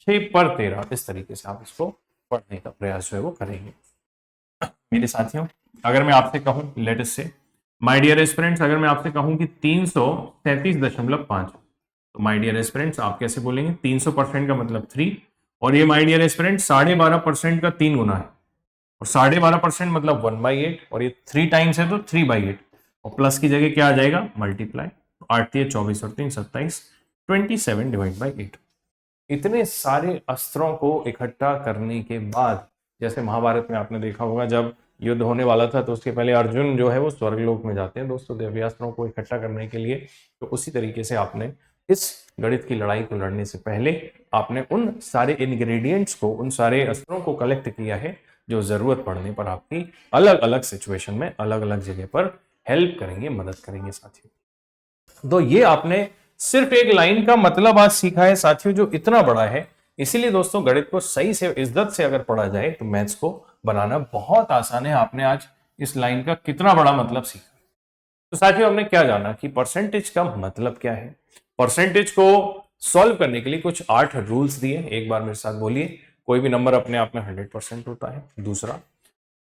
6 पर 13, इस तरीके से आप इसको पढ़ने का प्रयास जो है वो करेंगे। मेरे साथियों, अगर मैं आपसे कहूं, लेट अस से माय डियर एस्पिरेंट्स, अगर मैं आपसे कहूं कि 337.5, तो माय डियर एस्पिरेंट्स आप कैसे बोलेंगे? 300% का मतलब 3, और ये माय डियर एस्पिरेंट्स 12.5% का 3 गुना है, और 12.5% मतलब 1/8, और ये 3 टाइम्स है तो 3/8, और प्लस की जगह क्या आ जाएगा? मल्टीप्लाई। 8 या 24 और 3 27, 27/8। इतने सारे अस्त्रों को इकट्ठा करने के बाद, जैसे महाभारत में आपने देखा होगा जब युद्ध होने वाला था तो उसके पहले अर्जुन जो है वो स्वर्गलोक में जाते हैं दोस्तों दिव्यास्त्रों को इकट्ठा करने के लिए। तो उसी तरीके से आपने इस गणित की लड़ाई को लड़ने से पहले आपने उन सारे इंग्रेडिएंट्स को, उन सारे अस्त्रों को कलेक्ट किया है जो जरूरत पड़ने पर आपकी अलग अलग सिचुएशन में अलग अलग जगह पर हेल्प करेंगे, मदद करेंगे साथियों। तो ये आपने सिर्फ एक लाइन का मतलब आज सीखा है साथियों, जो इतना बड़ा है। इसीलिए दोस्तों गणित को सही से इज्जत से अगर पढ़ा जाए तो मैथ्स को बनाना बहुत आसान है। आपने आज इस लाइन का कितना बड़ा मतलब सीखा। तो साथियों हमने क्या जाना कि परसेंटेज का मतलब क्या है। परसेंटेज को सॉल्व करने के लिए कुछ 8 रूल्स दिए, एक बार मेरे साथ बोलिए। कोई भी नंबर अपने आप में 100% होता है। दूसरा,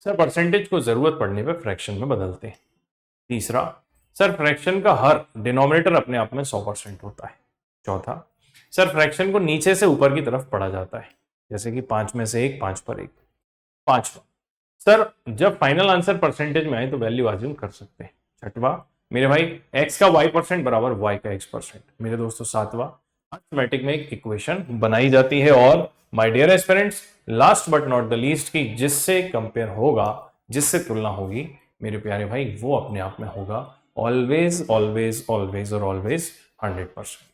सर परसेंटेज को जरूरत पड़ने पर फ्रैक्शन में बदलते हैं। तीसरा, सर फ्रैक्शन का हर डिनोमिनेटर अपने आप में 100% होता है। चौथा, सर फ्रैक्शन को नीचे से ऊपर की तरफ पढ़ा जाता है, जैसे कि 5 में से 1, 5 पर 1, 5। सर जब फाइनल आंसर परसेंटेज में आए तो वैल्यू अज्यूम कर सकते हैं। छठवा मेरे भाई, x का y% बराबर y का x%। मेरे दोस्तों सातवां, अर्थमेटिक में एक इक्वेशन बनाई जाती है। और my dear aspirants, last but not the least, की जिससे कंपेयर होगा, जिससे तुलना होगी मेरे प्यारे भाई, वो अपने आप में होगा ऑलवेज ऑलवेज ऑलवेज और ऑलवेज 100%।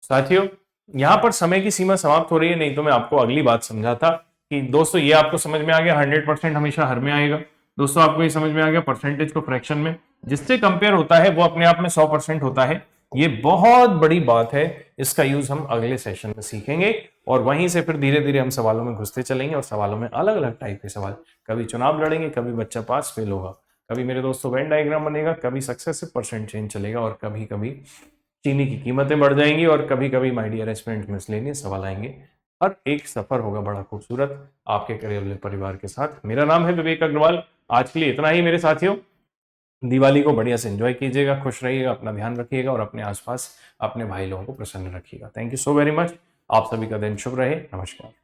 साथियों यहां पर समय की सीमा समाप्त हो रही है, नहीं तो मैं आपको अगली बात समझाता कि दोस्तों ये आपको समझ में आ गया 100% हमेशा हर में आएगा। दोस्तों आपको ये समझ में आ गया परसेंटेज को फ्रैक्शन में जिससे कंपेयर होता है वो अपने आप में 100% होता है। ये बहुत बड़ी बात है, इसका यूज हम अगले सेशन में सीखेंगे और वहीं से फिर धीरे धीरे हम सवालों में घुसते चलेंगे और सवालों में अलग अलग टाइप के सवाल, कभी चुनाव लड़ेंगे, कभी बच्चा पास फेल होगा, कभी मेरे दोस्तों वेन डायग्राम बनेगा, कभी सक्सेसिव परसेंट चेंज चलेगा और कभी कभी चीनी की कीमतें बढ़ जाएंगी और कभी कभी माय डियर एस्पिरेंट मिसलेनियस सवाल आएंगे। हर एक सफर होगा बड़ा खूबसूरत आपके करियर परिवार के साथ। मेरा नाम है विवेक अग्रवाल। आज के लिए इतना ही मेरे साथियों। दिवाली को बढ़िया से एंजॉय कीजिएगा, खुश रहिएगा, अपना ध्यान रखिएगा और अपने आसपास अपने भाई लोगों को प्रसन्न रखिएगा। Thank you so very much. आप सभी का दिन शुभ रहे। नमस्कार।